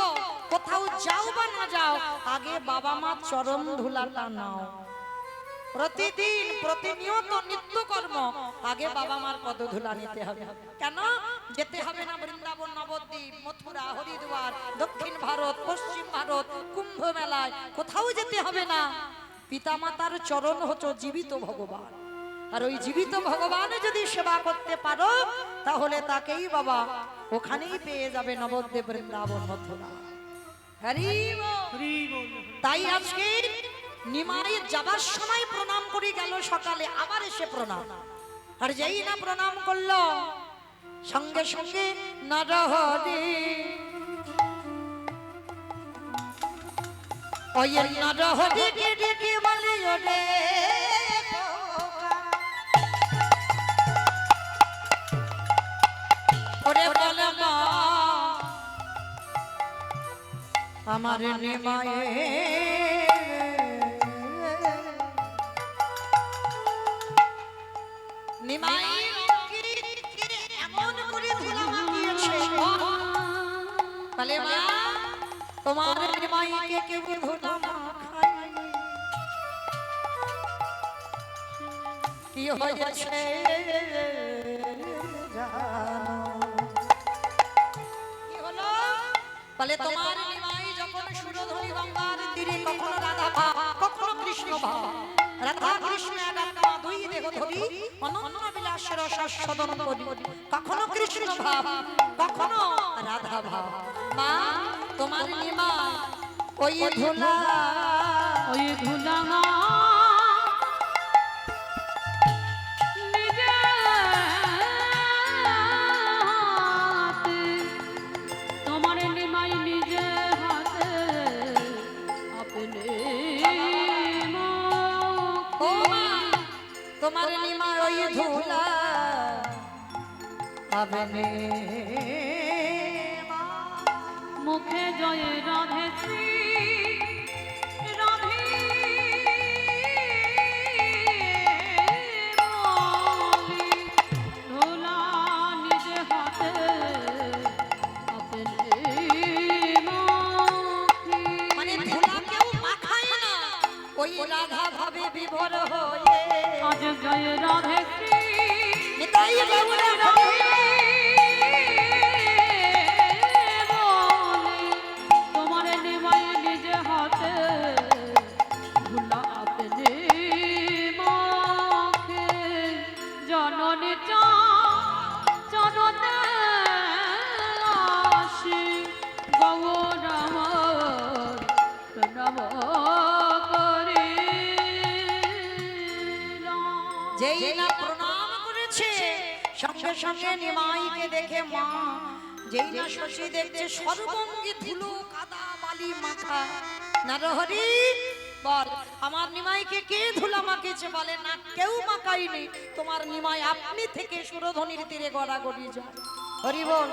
কোথাও যাও বা না যাও, আগে বাবা মা চরণ ধুলাটা নাও। প্রতিদিন প্রতিনিয়ত নিত্য কর্ম, আগে বাবা মার পদ ধুলা নিতে হবে। কেন যেতে হবে না বৃন্দাবন, নবদ্বীপ, মথুরা, হরিদ্বার, দক্ষিণ ভারত, পশ্চিম ভারত, কুম্ভ মেলায়, কোথাও যেতে হবে না। পিতামাতার চরণ হচ্ছে জীবিত ভগবান, আর ওই জীবিত ভগবানে যদি সেবা করতে পারো তাহলে তাকেই বাবা ওখানেই পেয়ে যাবে, নবদ্বীপ, বৃন্দাবন, মথুরা। হরি বল। তাই আজকে নিমাই যাবার সময় প্রণাম করে গেল, সকালে আবার এসে প্রণাম। আর যেই না প্রণাম করলো, সঙ্গে সঙ্গে নরহরি ওই নরহরি ডেকে বলে ওরে ওরে বলে মা আমার নিমায়ে নিমাই এমন করে ধুলা মাখিয়েছে, বলে মা তোমার নিমাইকে কেউ ধুলা মাখায়নি, কি হয়েছে জানো? কি হলো? বলে তোমার নিমাই যখন সুরধরি গঙ্গার তীরে কখনো রাধা ভাব, কখনো কৃষ্ণ ভাব, রাধা কৃষ্ণ একাত্মা দুই দেহ ধরি অনন্য বিলাসের রসাস্বাদন করি, কখনো কৃষ্ণ ভাব, কখনো রাধা ভাব। মা তোমার নিমাই ওই ধুলা নিজে হাতে, তোমার নিমাই নিজে হাতে আপনি ও মা তোমার নিমাই ওই ধুলা আপনি মুখে জয় রাধে শ্রী রাধে বলি, ধুলা নিজে হাতে আপেল মাখি। মানে ধুলা কেউ মাখায় না, ওই রাধা ভাবে বিভোর হয়ে আজ জয় রাধে শ্রী নিতাই গৌরা রাধে হরে। বলি, তোমার নিমাই নিজে হাতে ধুলা আপেলে মাখে। জননী চরণে আসি গৌর আমার প্রণাম করিলাম। যেই না প্রণাম করেছে সঙ্গে সঙ্গে নিমাইকে দেখে মা, যেই না শশী দেখছে সর্বঙ্গে ধুলো কাদা বালি মাখা। নরহরি বল, আমার নিমাইকে কে ধুলা মাখিয়েছে? বলে না, কেউ মাখাইনি, তোমার নিমাই আপনি থেকে সুরধনির তীরে গড়াগড়ি যায়। হরি বল,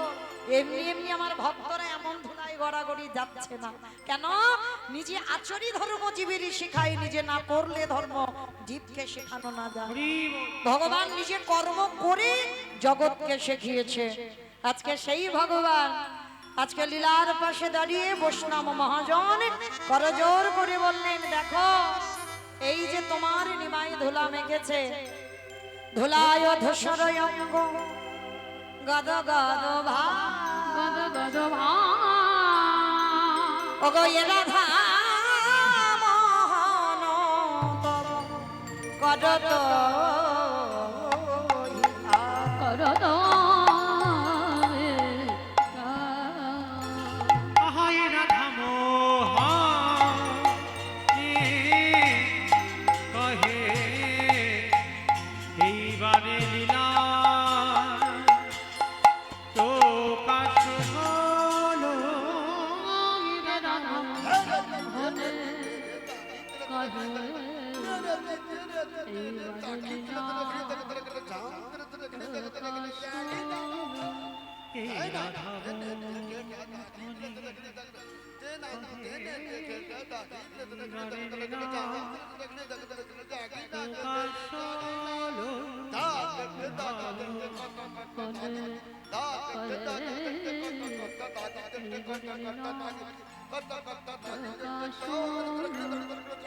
এমনি এমনি আমার ভক্তরা এমন ধুলায় গড়াগড়ি যাচ্ছে না কেন? নিজে আচরি ধর্ম জীবেরই শেখায়, নিজে না করলে ধর্ম জীবকে শেখানো না যায়। ভগবান নিজে কর্ম করে জগৎকে শিখিয়েছে। আজকে সেই ভগবান আজকে লীলার পাশে দাঁড়িয়ে বৈষ্ণব মহাজন করজোর করে বললেন, দেখো এই যে তোমার নিমাই ধুলা মেখেছে, ধুলায় ধূসর অঙ্গ গদ গদ ভা গদ গদ ভা ওগো এ রাধা মোহন তব করত করদ আহায় রাধা মোহনে কহে এইবারে লীলা প্রকাশ হলো।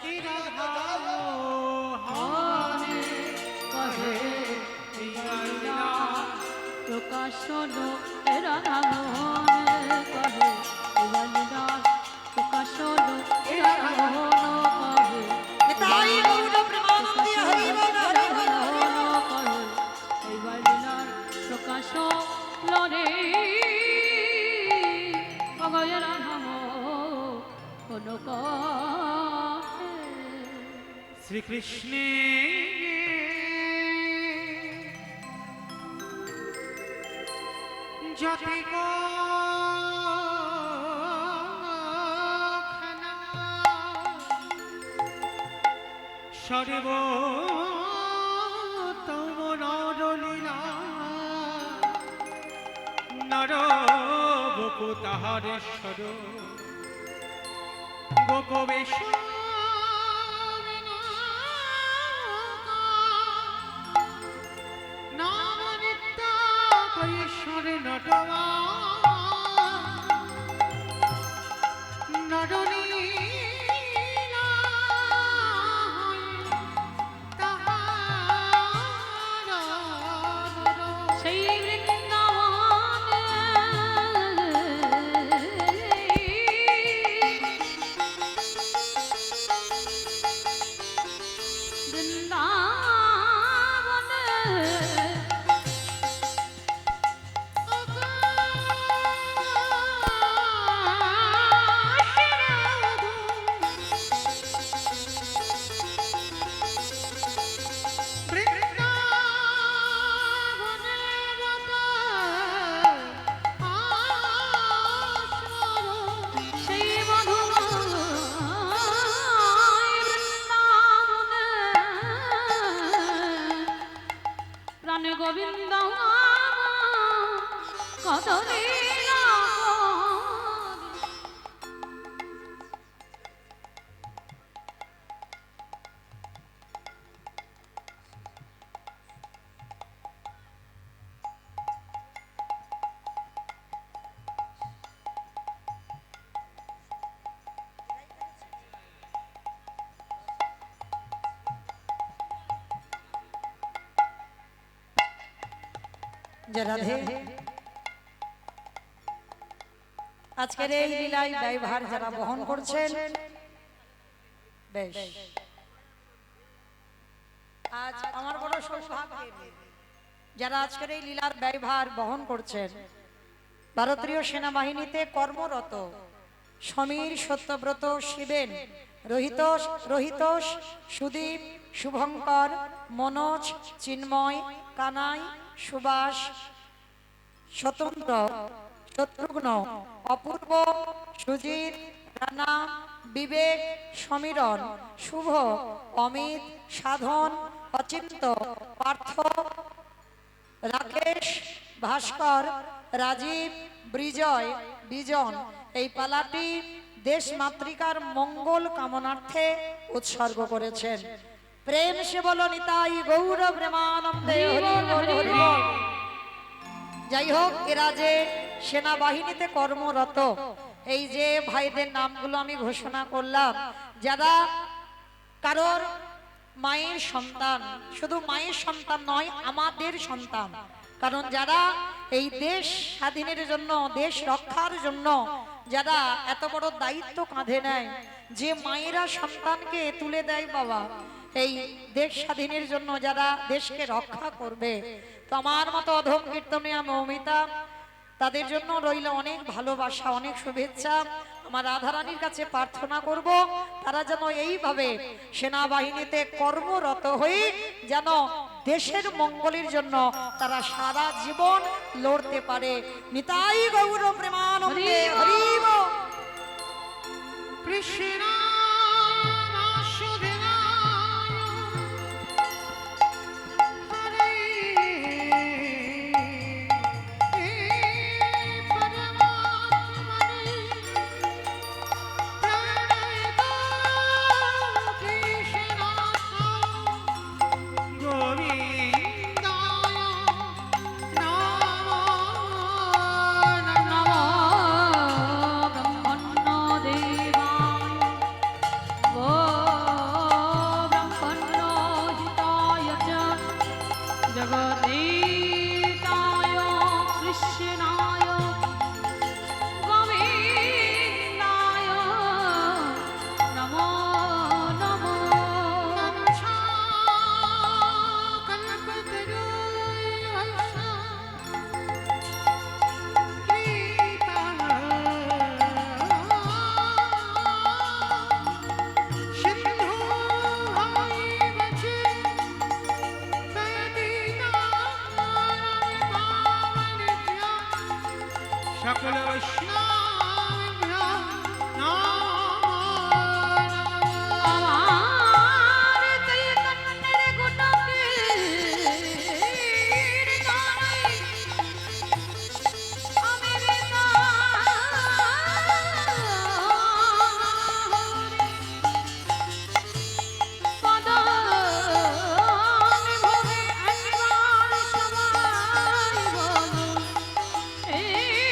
এই রাধা প্রকাশন রাধা মোহন কহে এবালিনা, প্রকাশন রাধা মোহন কহে নিতাই গৌর প্রেমানন্দে হরি বল হরি বল হরি বল। প্রকাশ লরে অগয় রাধা মোহন কহে। শ্রীকৃষ্ণে যতি খানা সর্বোত্তম নরলীলা নর বপু তাহারেশ্বর গোপবেশ ঈশ্বরে নটমা নরলীলা তাহার সেই বৃন্দাবনে বৃন্দাবনে যে রাধে আজকের এই লীলায় ব্যয়ভার যারা বহন করছেন, বেশ আজ আমার বড় সৌভাগ্য যারা আজকের এই লীলার ব্যয়ভার বহন করছেন, ভারতীয় সেনাবাহিনীতে কর্মরত সমীর, সত্যব্রত, শিবেন, রোহিতোষ, সুদীপ, শুভঙ্কর, মনোজ, চিন্ময়, কানাই, সুভাষ, স্বতন্ত্র, শত্রুঘ্ন, অপূর্ব, সুজিত, রানা, বিবেক, সমীরণ, শুভ, অমিত, সাধন, অচিন্ত, পার্থ, রাকেশ, ভাস্কর, রাজীব, বিজয়, বিজন এই পালাটি দেশ মাতৃকার মঙ্গল কামনার্থে উৎসর্গ করেছেন। প্রেম সে বলো নিতাই গৌর প্রেমানন্দে হরি বল হরি বল। যাই হোক, এরা যে সেনাবাহিনীতে কর্মরত এই যে ভাইদের নামগুলো আমি ঘোষণা করলাম, যারা কারোর মায়ের সন্তান, শুধু মায়ের সন্তান নয়, আমাদের সন্তান। কারণ যারা এই দেশ স্বাধীনের জন্য, দেশ রক্ষার জন্য যারা এত বড় দায়িত্ব কাঁধে নেয়, যে মায়েরা সন্তানকে তুলে দেয় বাবা এই দেশ স্বাধীনের জন্য, যারা দেশকে রক্ষা করবে, তো আমার মতো অধম কীর্তনিয়া মৌমিতা, তাদের জন্য রইল অনেক ভালোবাসা, অনেক শুভেচ্ছা। আমার রাধারানীর কাছে প্রার্থনা করব তারা যেন এইভাবে সেনাবাহিনীতে কর্মরত হয়ে যেন দেশের মঙ্গলের জন্য তারা সারা জীবন লড়তে পারে। নিতাই গৌর প্রেমানন্দে হরি বল। কৃষ্ণ সকল Hey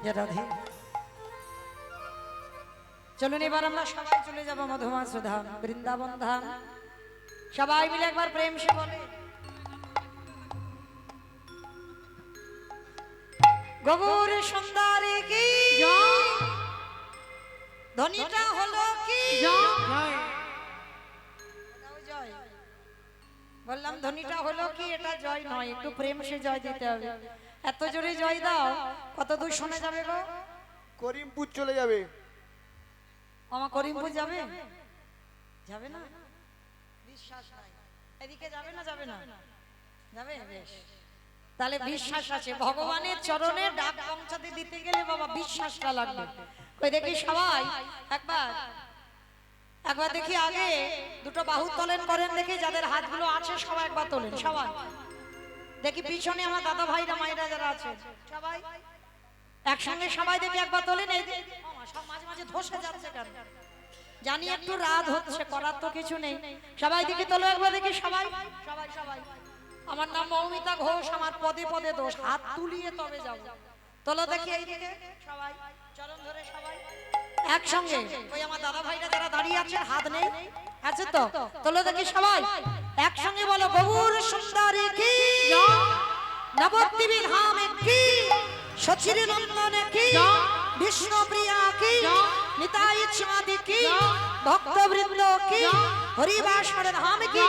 যে রাধে। চলুন এবার আমরা সবাই চলে যাব মধুমাস ধাম, বৃন্দাবন ধাম। সবাই মিলে একবার প্রেম সে বলে গৌর সুন্দরী কি ধ্বনিটা হলো কি জয় এটাও জয়। বললাম ধ্বনিটা হলো কি, এটা জয় নয়, একটু প্রেম সে জয় দিতে হবে। এত জোরে জয় দাও, কত দূর শোনা যাবে গো? করিমপুর চলে যাবে। আমার করিমপুর যাবে? যাবে না, বিশ্বাস নাই। এদিকে যাবে না? যাবে না, যাবে। বেশ, তাহলে বিশ্বাস আছে। ভগবানের চরণে ডাক পৌঁছাতে দিতে গেলে বাবা বিশ্বাসটা লাগবে। কই দেখি সবাই একবার একবার দেখি, আগে দুটো বাহু তোলেন করেন দেখি, যাদের হাতগুলো আছে সবাই একবার তোলেন। সবাই দেখি, পিছনে আমার দাদা ভাইরা মায়েরা যারা আছে সবাই একসঙ্গে সবাই দেখি একবার তোলেন। এই যে, ওমা, সব মাঝে মাঝে ধসে যাচ্ছে কেন? জানি একটু রাত হচ্ছে, করার তো কিছু নেই। সবাই দেখি তোলো একবার দেখি, সবাই সবাই সবাই। আমার নাম মৌমিতা ঘোষ, আমার পদে পদে দোষ, হাত তুলিয়ে তবে যাব। তোলো দেখি এইদিকে সবাই, চরণ ধরে সবাই একসঙ্গে। ওই আমার দাদা ভাইরা যারা দাঁড়িয়ে আছে হাত নেই, আছে তো? তোলো দেখি সবাই একসঙ্গে বলো গৌর সুন্দরী কি, নবদ্বীপী ধামে কি, সচির নন্দনে কি, বিষ্ণু প্রিয়া কি, নিতাই চাঁদি কি, ভক্তবৃন্দ কি, হরিবাসর ধাম কি,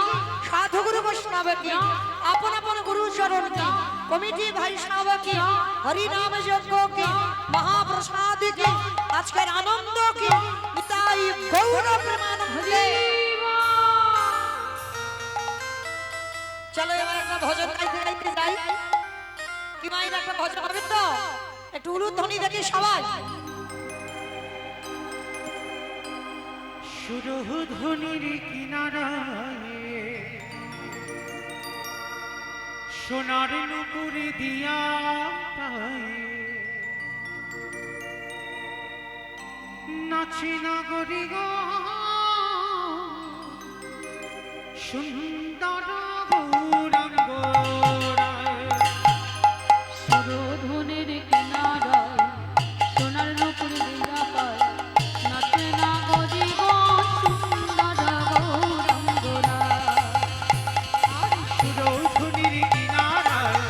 সাধু গুরু বৈষ্ণব কি, আপন আপন গুরু চরণ কি, কমিটি ভাই সাব কি, হরি নাম যজ্ঞ কি, মহাপ্রসাদ কি, আজকের আনন্দ কি, নিতাই গৌর প্রেমানন্দে। চলো এবার একটা ভজন গাইতে গাইতে যাই। কি মাইর একটা ভজন হবে তো? একটু উলুধ্বনি দেখি সবাই। সুরধনির কিনারায় সোনার নুপুর দিয়া পায়ে নাচে নাগরি গো সুন্দর গৌরাঙ্গ রায়। সুরধুনির কিনারায় সোনার নুপুর দিয়া পায়, নাচে না গরি গো সুন্দর গৌরাঙ্গরা। সুরধনির কিনারায়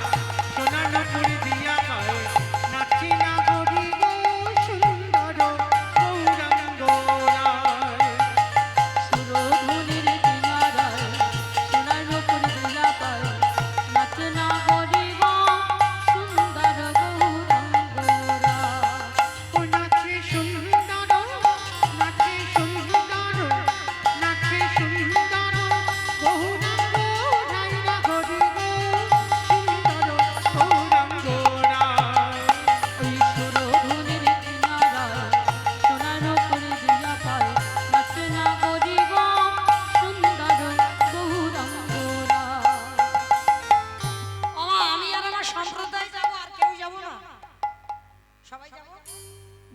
সোনার নুপুর দিয়া পায়ে নাচে নাগরি গো সুন্দর গৌরাঙ্গ রায়। সুরধুনির কিনারায় সোনার নুপুর দিয়া পায়, নাচে না গরি গো সুন্দর গৌরাঙ্গরা। ও নাচে সুন্দর, নাচে সুন্দর, নাচে সুন্দর গৌরাঙ্গ রায় না গরি গো সুন্দর গৌরাঙ্গ রায়। ওই সুরধুনির কিনারায় সোনার নুপুর দিয়া পায়, নাচে না গরি গো সুন্দর গৌরাঙ্গরা। ওমা, আমি আর আমার সম্প্রদায় যাব, আর কেউ যাব না? সবাই যাব?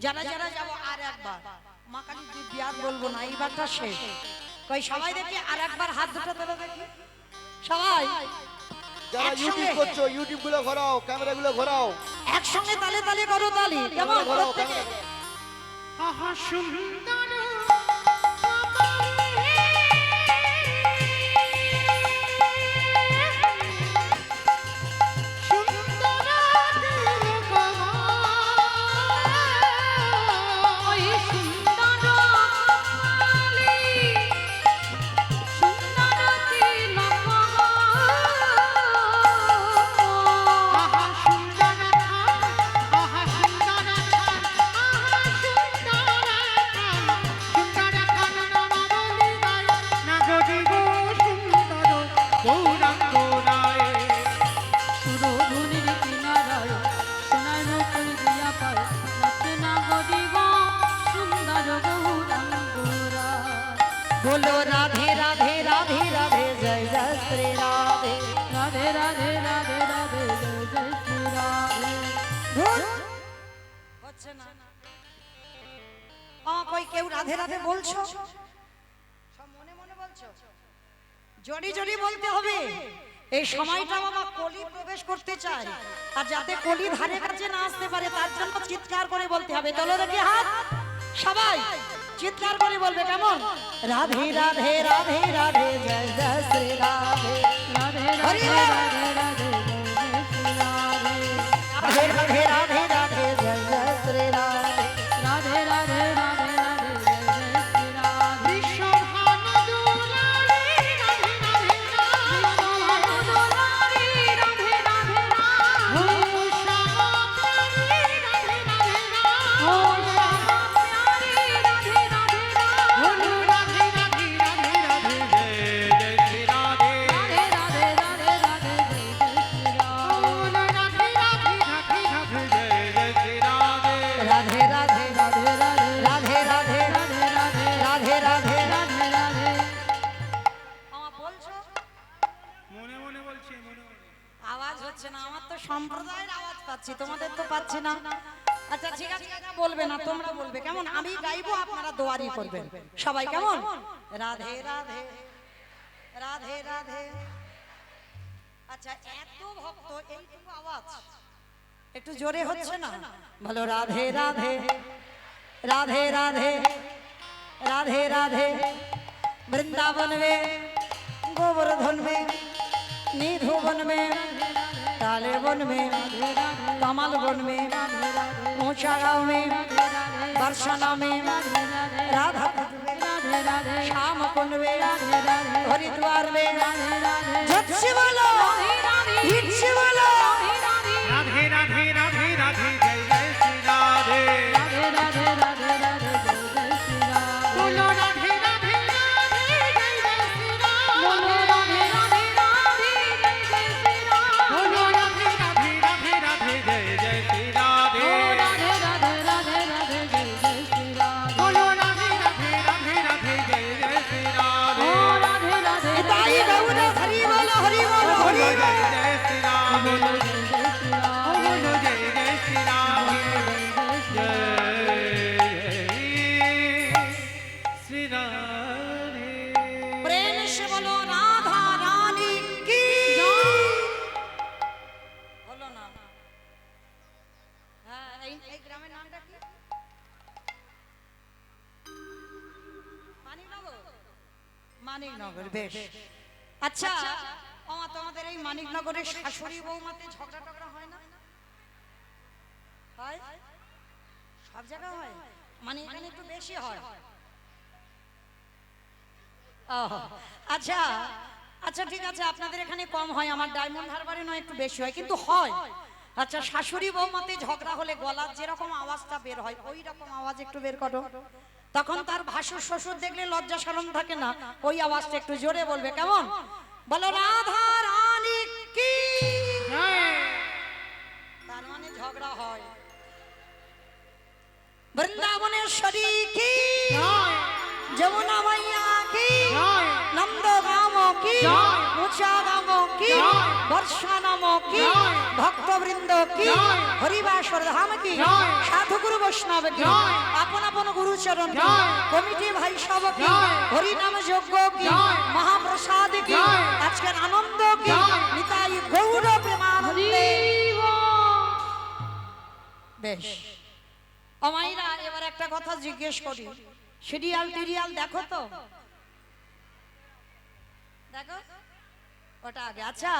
যারা যারা যাব আর একবার মা কালী দিব্যি, আর বলবো না, এইবারটা শেষ। কই সবাই দেখি আর একবার হাত দুটো তোলো দেখি সবাই যারা একসঙ্গে। ইউটিউব করছো, ইউটিউব গুলো ঘোরাও, ক্যামেরা গুলো ঘোরাও, একসঙ্গে তালে তালে করো তালি। কেমন ক্যামেরা ঘোরাও, প্রত্যেকে? ক্যামেরা। আহা সুন্দর ওই সুন্দর কালী সুন্দর তিলক, আহা সুন্দর খান, আহা সুন্দর খান, আহা সুন্দর খান, সুন্দর খান নবলি গায় নাগরি গো সুন্দর গৌরাঙ্গ রায়। সুরধুনির কিনারায় সোনার নুপুর দিয়া পায়, নাচে না গরি গো সুন্দর গৌরাঙ্গরা। বলো রাধে রাধে রাধে রাধে জয় জয় শ্রী রাধে। রাধে রাধে রাধে রাধে জয় জয় শ্রী রাধে। ধুর, হচ্ছে না। কই কেউ রাধে রাধে বলছো? সব মনে মনে বলছো? জড়ি জড়ি বলতে হবে। এই সময়টা বাবা কলি প্রবেশ করতে চায়, আর যাতে কলি ধারে কাছে না আসতে পারে তার জন্য চিৎকার করে বলতে হবে। তোলো দেখি হাত, সবাই চিৎকার করে বলবে, কেমন? রাধে রাধে রাধে রাধে জয় জয় শ্রী রাধে রাধে হরি রাধে রাম। রাধে রাধে জয় জয় শ্রী রাধে রাধে রাধে রাধে রাধে জয় জয় শ্রী রাধে রাধে রাধে রাধে রাধে জয় জয় শ্রী রাধে বিশ্বভানু দুলারি রাধে রাধে রাধে দুলারি রাধে রাধে রাধে শ্যামাপ্রাণী রাধে রাধে ও রাধে শ্যামা প্যারি রাধে রাধে রাধে বলো রাধে রাধে রাধে রাধে জয় জয় শ্রী রাধে রাধে রাধে রাধে রাধে জয় জয় শ্রী রাধে বলো রাধে রাধে রাধে রাধে জয় জয় শ্রী রাধে রাধে রাধে রাধে রাধে রাধে রাধে রাধে রাধে রাধে রাধে রাধে রাধে আমার বলছো মনে মনে বলছি মনে মনে আওয়াজ হচ্ছে না, আমার তো সম্প্রদায়ের আওয়াজ পাচ্ছি, তোমাদের তো পাচ্ছি না। আচ্ছা ঠিক আছে, এটা বলবে না, তোমরা বলবে, কেমন? আমি গাইবো, আপনারা দোয়ারি করবেন সবাই, কেমন? রাধে রাধে রাধে রাধে। আচ্ছা এত ভক্ত, এইটুকু আওয়াজ একটু জোরে হচ্ছে না? বলো রাধে রাধে রাধে রাধে राधे राधे वृंदावन में गोवर्धन में निधु वन में काले वन में कमल वन में ऊंचा गांव में बरसाना में राधा कुंड में श्याम कुंड में हरिद्वार में जट से बोलो हिट से बोलो राधे राधे राधे राधे जय जय श्री राधे राधे राधे राधे राधे जय जय श्री राधे बोलो राधे राधे राधे जय जय श्री राधे बोलो राधे राधे राधे जय जय श्री राधे बोलो राधे राधे राधे राधे जय जय श्री राधे ओ राधे राधे राधे राधे जय जय श्री राधे बोलो राधे राधे राधे राधे जय जय श्री राधे ओ राधे राधे ताई गौर हरि बोलो हरि बोलो हरि बोलो बोलो। जय जय श्री राम बोलो जय जय श्री राधे बोलो जय जय श्री राम जय जय श्री जय श्री राधे प्रेम से बोलो राधा रानी की बोलो ना। হ্যাঁ এই গ্রামের নামটা কি? মানিকনগর। মানিকনগর, বেশ। আচ্ছা তোমাদের এই মানিকনগরের শাশুড়ি বৌমাতে ঝগড়া টগড়া হয় না? হয়? সব জায়গায় হয়, মানে এখানে একটু বেশি হয়। আচ্ছা আচ্ছা ঠিক আছে, আপনাদের এখানে কম হয়, আমার ডায়মন্ড হারবারে নয় একটু বেশি হয়, কিন্তু হয়। আচ্ছা শাশুড়ি বৌমাতে ঝগড়া হলে গলার যেরকম আওয়াজটা বের হয় ওই রকম আওয়াজ একটু বের করো, তখন তার ভাসুর শ্বশুর দেখলে লজ্জা শরম থাকে না, ওই আওয়াজটা একটু জোরে বলবে, কেমন? বলো রাধা রানী কি। তার মানে ঝগড়া হয়। বৃন্দাবনেশ্বরী কি, যমুনা মাইয়া কি, নন্দ গাম কি, উঁচা গাম কি, বর্ষা নাম কি, ভক্তবৃন্দ কি, হরিবাসর ধাম কি, সাধুগুরু বৈষ্ণব কি, আপন আপন গুরুচরণ কি, কমিটি ভাই সব কি, হরিনাম যজ্ঞ কি, মহাপ্রসাদ কি, আজকের আনন্দ কি, নিতাই গৌর প্রেমানন্দে। বেশ অমাইরা, এবার একটা কথা জিজ্ঞেস করি, সিরিয়াল টিরিয়াল দেখো তো? দেখো ওটা আগে। আচ্ছা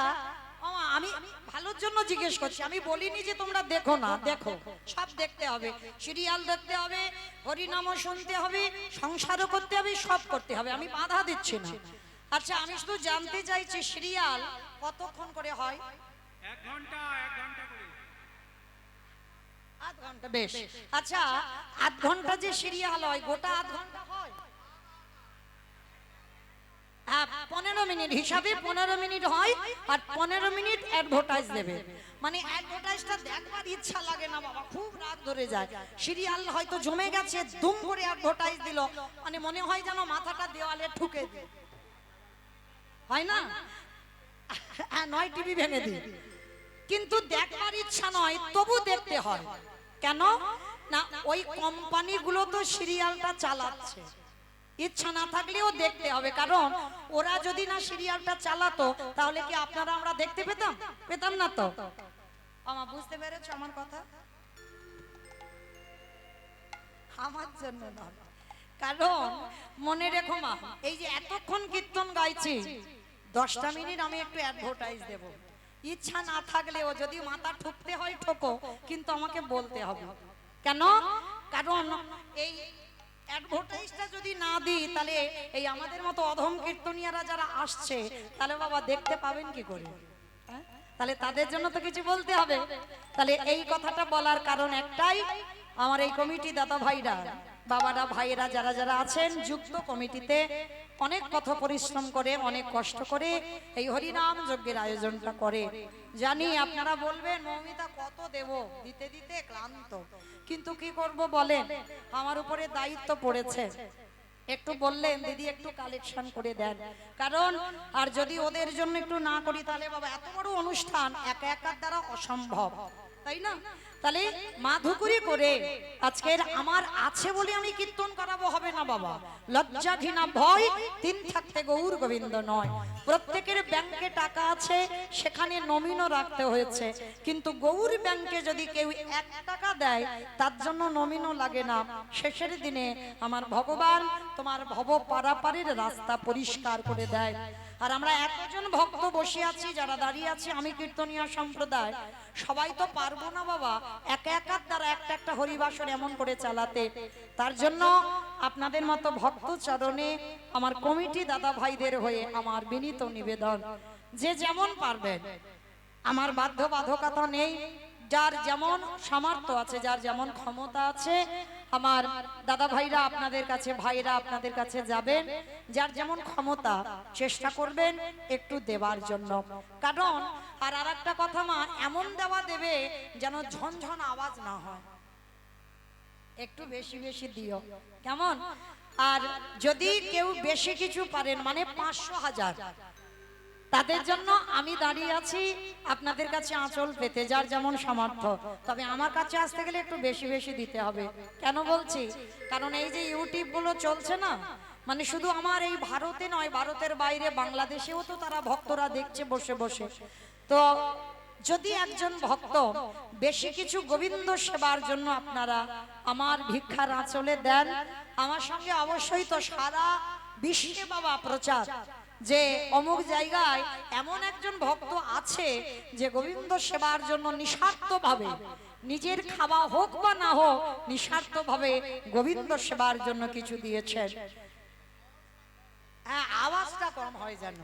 ওমা, আমি ভালোর জন্য জিজ্ঞেস করছি, আমি বলিনি যে তোমরা দেখো না, দেখো, সব দেখতে হবে, সিরিয়াল দেখতে হবে, হরিনামও শুনতে হবে, সংসারও করতে হবে, সব করতে হবে, আমি বাধা দিচ্ছি না। আচ্ছা আমি শুধু জানতে চাইছি সিরিয়াল কতক্ষণ করে হয়? 1 ঘন্টা 1 ঘন্টা করে আধ ঘন্টা, বেশ। আচ্ছা আধ ঘন্টা যে সিরিয়াল হয় গোটা আধ ঘন্টা হয়? হ্যাঁ 15 মিনিট হিসাবে 15 মিনিট হয়, আর 15 মিনিট অ্যাডভার্টাইজ দেবে, মানে অ্যাডভার্টাইজটা দেখবার ইচ্ছা লাগে না বাবা, খুব রাগ ধরে যায়। সিরিয়াল হয়তো জমে গেছে, দুম করে অ্যাডভার্টাইজ দিল, মানে মনে হয় যেন মাথাটা দেওয়ালে ঠুকে দিই, হয় না? হ্যাঁ নয় টিভি ভেঙে দিই, কিন্তু দেখবার ইচ্ছা নয়, তবু দেখতে হয়। কেন না? ওই কোম্পানিগুলো তো সিরিয়ালটা চালাচ্ছে, ইচ্ছা না থাকলেও দেখতে হবে, কারণ ওরা যদি না সিরিয়ালটা চালাতো তাহলে কি আপনারা আমরা দেখতে পেতাম? পেতাম না তো। আমার বুঝতে পেরেছো আমার কথা? আমার জন্য নয়, কারণ মনে রেখো মা, এই যে এতক্ষণ কীর্তন গাইছি, 10টা মিনিট আমি একটু অ্যাডভার্টাইজ দেব। ইচ্ছা না থাকলেও যদি মাথা ঠুকতে হয় ঠোকো, কিন্তু আমাকে বলতে হবে। কেন? কারণ এই অ্যাডভার্টাইজটা যদি না দিই তাহলে এই আমাদের মতো অধম কীর্তনিয়ারা যারা আসছে তাহলে বাবা দেখতে পাবেন কি করে? হ্যাঁ? তাহলে তাদের জন্য তো কিছু বলতে হবে। তাহলে এই কথাটা বলার কারণ একটাই, আমার এই কমিটি দাদা ভাইরা, বাবারা, ভাইয়েরা যারা যারা আছেন যুক্ত কমিটিতে, অনেক কথা পরিশ্রম করে, অনেক কষ্ট করে এই হরিনাম যজ্ঞের আয়োজনটা করে। জানি আপনারা বলবেন মৌমিতা কত দেব, দিতে দিতে ক্লান্ত, কিন্তু কি করব বলেন, আমার উপরে দায়িত্ব পড়েছে। একটু বললেন দিদি একটু কালেকশন করে দেন, কারণ আর যদি ওদের জন্য একটু না করি তাহলে বাবা এত বড় অনুষ্ঠান একা একার দ্বারা অসম্ভব, তাই না? তাহলে মাধুকরি করে আজকের আমার আছে বলে আমি কীর্তন করাবো হবে না বাবা। লজ্জা ঘৃণা ভয় তিন থাকতে গৌর গোবিন্দ নয়। প্রত্যেকের ব্যাংকে টাকা আছে, সেখানে নমিনও রাখতে হয়েছে, কিন্তু গৌর ব্যাংকে যদি কেউ 1 টাকা দেয় তার জন্য নমিনও লাগে না। শেষের দিনে আমার ভগবান তোমার ভব পারাপারের রাস্তা পরিষ্কার করে দেয়। আর আমরা এতজন ভক্ত বসে আছি, যারা দাঁড়িয়ে আছি, আমি কীর্তনিয়া সম্প্রদায়, সবাই তো পারবো না বাবা একা একার দ্বারা একটা একটা হরিবাসর এমন করে চালাতে। তার জন্য আপনাদের মতো ভক্ত চরণে আমার কমিটি দাদা ভাইদের হয়ে আমার বিনীত নিবেদন, যে যেমন পারবেন, আমার বাধ্যবাধকতা নেই, যার যেমন সামর্থ্য আছে, যার যেমন ক্ষমতা আছে, আমার দাদা ভাইরা আপনাদের কাছে, ভাইরা আপনাদের কাছে যাবেন, যার যেমন ক্ষমতা চেষ্টা করবেন একটু দেবার জন্য। কারণ আর আরেকটা কথা মা, এমন দেওয়া দেবে যেন ঝনঝন আওয়াজ না হয়, একটু বেশি বেশি দিও, কেমন? আর যদি কেউ বেশি কিছু পারেন, মানে 500 1000, তাদের জন্য আমি দাঁড়িয়ে আছি আপনাদের কাছে আঁচল পেতে, যার যেমন সামর্থ্য। তবে আমার কাছে আসতে গেলে একটু বেশি বেশি দিতে হবে। কেন বলছি? কারণ এই যে ইউটিউব গুলো চলছে না, মানে শুধু আমার এই ভারতে নয়, ভারতের বাইরে বাংলাদেশেও তো তারা ভক্তরা দেখছে বসে বসে। তো যদি একজন ভক্ত বেশি কিছু গোবিন্দ সেবার জন্য আপনারা আমার ভিক্ষার আঁচলে দেন, আমার সঙ্গে অবশ্যই তো সারা বিশ্বে বাবা প্রচার, যে অমুক জায়গায় এমন একজন ভক্ত আছে যে গোবিন্দ সেবার জন্য নিঃস্বার্থভাবে, নিজের খাওয়া হোক বা না হোক, নিঃস্বার্থভাবে গোবিন্দ সেবার জন্য কিছু দিয়েছেন। হ্যাঁ, আওয়াজটা কম হয় যেন,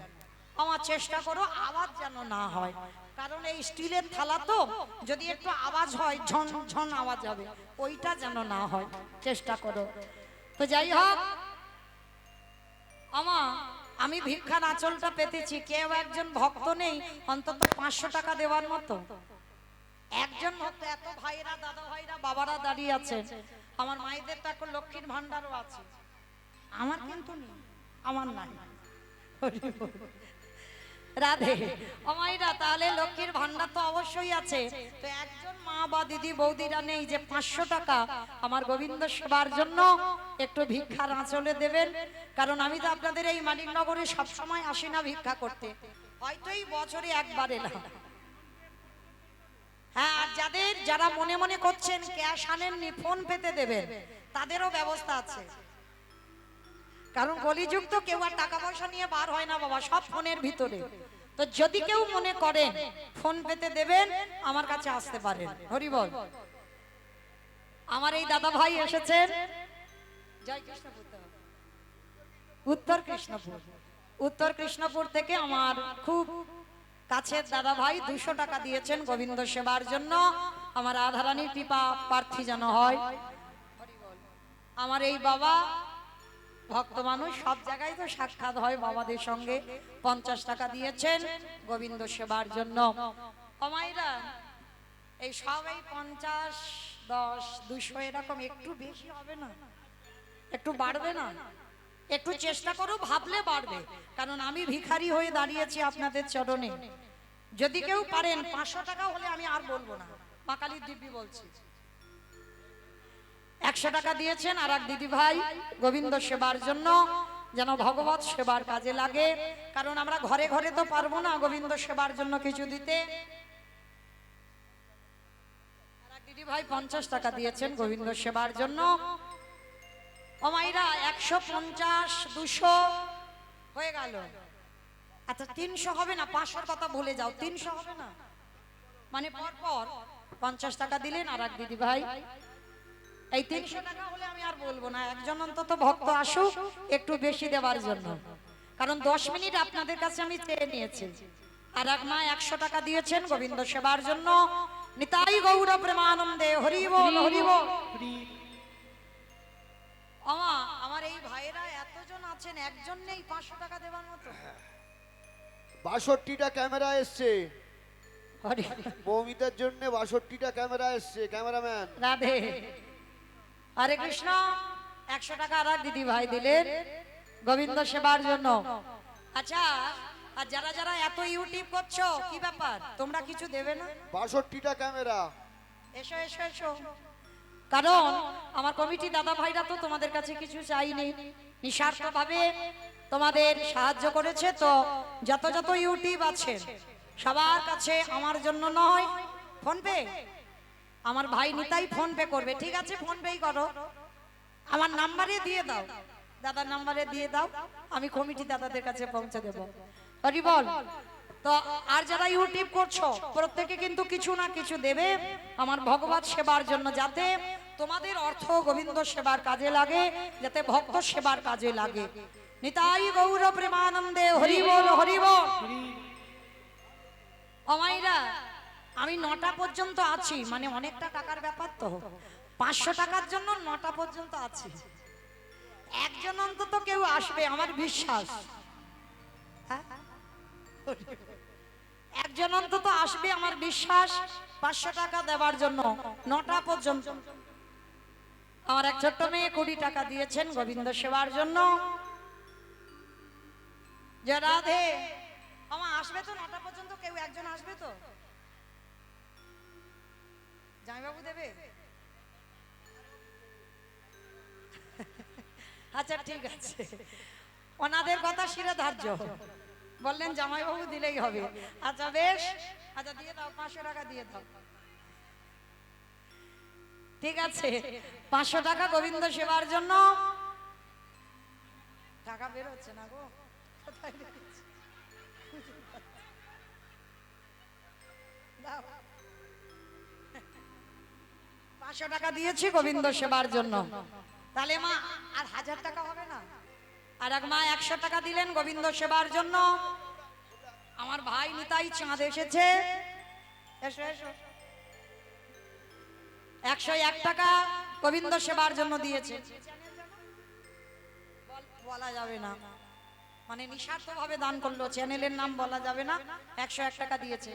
আমার চেষ্টা করো আওয়াজ যেন না হয়, কারণ এই স্টিলের থালা তো, যদি একটু আওয়াজ হয় ঝন ঝন আওয়াজ হবে, ওইটা যেন না হয়, চেষ্টা করো। তো যাই হোক, আমি ভিক্ষার আঁচলটা পেতেছি, কেউ একজন ভক্ত নেই অন্তত 500 টাকা দেওয়ার মতো? একজন ভক্ত, এত ভাইরা, দাদা ভাইরা, বাবারা দাঁড়িয়ে আছে, আমার মায়েদের তো এখন লক্ষ্মীর ভান্ডারও আছে, আমার কিন্তু নেই, আমার নাই। রাধে অমাইরা, তাহলে লক্ষ্মীর ভান্ডার তো অবশ্যই আছে, তো একজন মা বা দিদি বৌদিরা নেই যে 500 টাকা আমার গোবিন্দ সেবার জন্য একটু ভিক্ষার আঁচলে দেবেন? কারণ আমি তো আপনাদের এই মানিকনগরে সবসময় আসি না ভিক্ষা করতে, হয়তো এই বছরে একবার এলাম। হ্যাঁ, আর যারা মনে মনে করছেন ক্যাশ আনেননি, ফোন পেতে দেবেন, তাদেরও ব্যবস্থা আছে। কারণ কলিযুগ তো, কেউ আর টাকা পয়সা নিয়ে বার হয় না বাবা, সব ফোনের ভিতরে। তো যদি কেউ মনে করেন ফোন পেতে দেবেন, আমার কাছে আসতে পারেন। হরি বল। আমার এই দাদা ভাই এসেছেন জয় কৃষ্ণপুর, উত্তর কৃষ্ণপুর থেকে আমার খুব কাছের দাদা ভাই 200 টাকা দিয়েছেন গোবিন্দ সেবার জন্য, আমার রাধারানীর কৃপা প্রার্থী যেন হয়। আমার এই বাবা ভক্ত মানুষ, সব জায়গায় তো সাক্ষাৎ হয় বাবাদের সঙ্গে, 50 টাকা দিয়েছেন গোবিন্দ সেবার জন্য। অমাইরা, এই সব এই 50, 10, 200 এরকম একটু বেশি হবে না? একটু বাড়বে না? একটু চেষ্টা করো, ভাবলে বাড়বে, কারণ আমি ভিখারি হয়ে দাঁড়িয়েছি আপনাদের চরণে। যদি কেউ পারেন 500 টাকা হলে আমি আর বলবো না, মা কালীর দিব্যি বলছি, 100 টাকা দিয়েছেন আর এক দিদি ভাই গোবিন্দ সেবার জন্য, যেন ভগবত সেবার কাজে লাগে। কারণ আমরা ঘরে ঘরে তো পারবো না গোবিন্দ সেবার জন্য কিছু দিতে। আর এক দিদি ভাই 50 টাকা দিয়েছেন গোবিন্দ সেবার জন্য। ও মাইরা 150, 200 হয়ে গেল। আচ্ছা 300 হবে না? 500-র কথা ভুলে যাও, 300 হবে না? মানে পর পর 50 টাকা দিলেন আর এক দিদি ভাই। এই 300 টাকা হলে আমি আর বলবো না, একজন অন্তত ভক্ত আসুক একটু বেশি দেওয়ার জন্য। কারণ 10 মিনিট আপনাদের কাছে আমি চেয়ে নিয়েছি। আর এক মা 100 টাকা দিয়েছেন গোবিন্দ সেবার জন্য। নিতাই গৌর প্রেমানন্দে হরি বল হরি বল। আমা আমার এই ভাইরা এতজন আছেন, একজন নেই 500 টাকা দেওয়ার মতো? 62টা ক্যামেরা এসছে হরি মৌমিতার জন্য, 62টা ক্যামেরা এসছে। ক্যামেরাম্যান রাধে। হরে কৃষ্ণ। 100 টাকা আর এক দিদি ভাই দিলেন গোবিন্দ সেবার জন্য। আচ্ছা, আর যারা যারা এত ইউটিউব করছো কি ব্যাপার, তোমরা কিছু দেবে না? 62টা ক্যামেরা। এসো এসো এসো। কারণ আমার কমিটি দাদা ভাইরা তো তোমাদের কাছে কিছু চাইনি, নিঃস্বার্থভাবে তোমাদের সাহায্য করেছে। তো যত যত ইউটিউব আছে সবার কাছে আমার জন্য নয়, ফোন পে, আমার ভাই নিতাই ফোন পে করবে, ঠিক আছে? ফোন পেই করো, আমার নাম্বারে দিয়ে দাও, দাদার নাম্বারে দিয়ে দাও, আমি কমিটি দাদাদের কাছে পৌঁছে দেব। হরি বল। তো আর যারা ইউটিউব করছো প্রত্যেকে কিন্তু কিছু না কিছু দেবে আমার ভগবত সেবার জন্য, যাতে তোমাদের অর্থ গোবিন্দ সেবার কাজে লাগে, যাতে ভক্ত সেবার কাজে লাগে। নিতাই গৌর প্রেমানন্দে হরি বল হরি বল। অমাইরা আমি 9টা পর্যন্ত আছি, মানে অনেকটা টাকার ব্যাপার তো, 500 টাকার জন্য 9টা পর্যন্ত আছি। একজন অন্তত কেউ আসবে আমার বিশ্বাস, হ্যাঁ? একজন অন্তত আসবে আমার বিশ্বাস 500 টাকা দেওয়ার জন্য 9টা পর্যন্ত। আমার এক ছোট্ট মেয়ে 20 টাকা দিয়েছেন গোবিন্দ সেবার জন্য। যে রাধে আমার আসবে তো 9টা পর্যন্ত, কেউ একজন আসবে তো? জামাইবাবু দেবে? আচ্ছা ঠিক আছে, ওনাদের কথা শিরে ধার্য, বললেন জামাইবাবু দিলেই হবে। আচ্ছা বেশ, আচ্ছা দিয়ে দাও, 500 টাকা দিয়ে দাও। ঠিক আছে, 500 টাকা গোবিন্দ সেবার জন্য। টাকা বের হচ্ছে না গো, কোথায় রেখেছি? দাও। 500 টাকা দিয়েছি গোবিন্দ সেবার জন্য। তাহলে মা আর 1000 টাকা হবে না? আর এক মা 100 টাকা দিলেন গোবিন্দ সেবার জন্য। আমার ভাই নিতাই চাঁদ এসেছে, এসো এসো। 101 টাকা গোবিন্দ সেবার জন্য দিয়েছে। বলা যাবে না, মানে নিঃস্বার্থ ভাবে দান করলো, চ্যানেলের নাম বলা যাবে না। 101 টাকা দিয়েছে।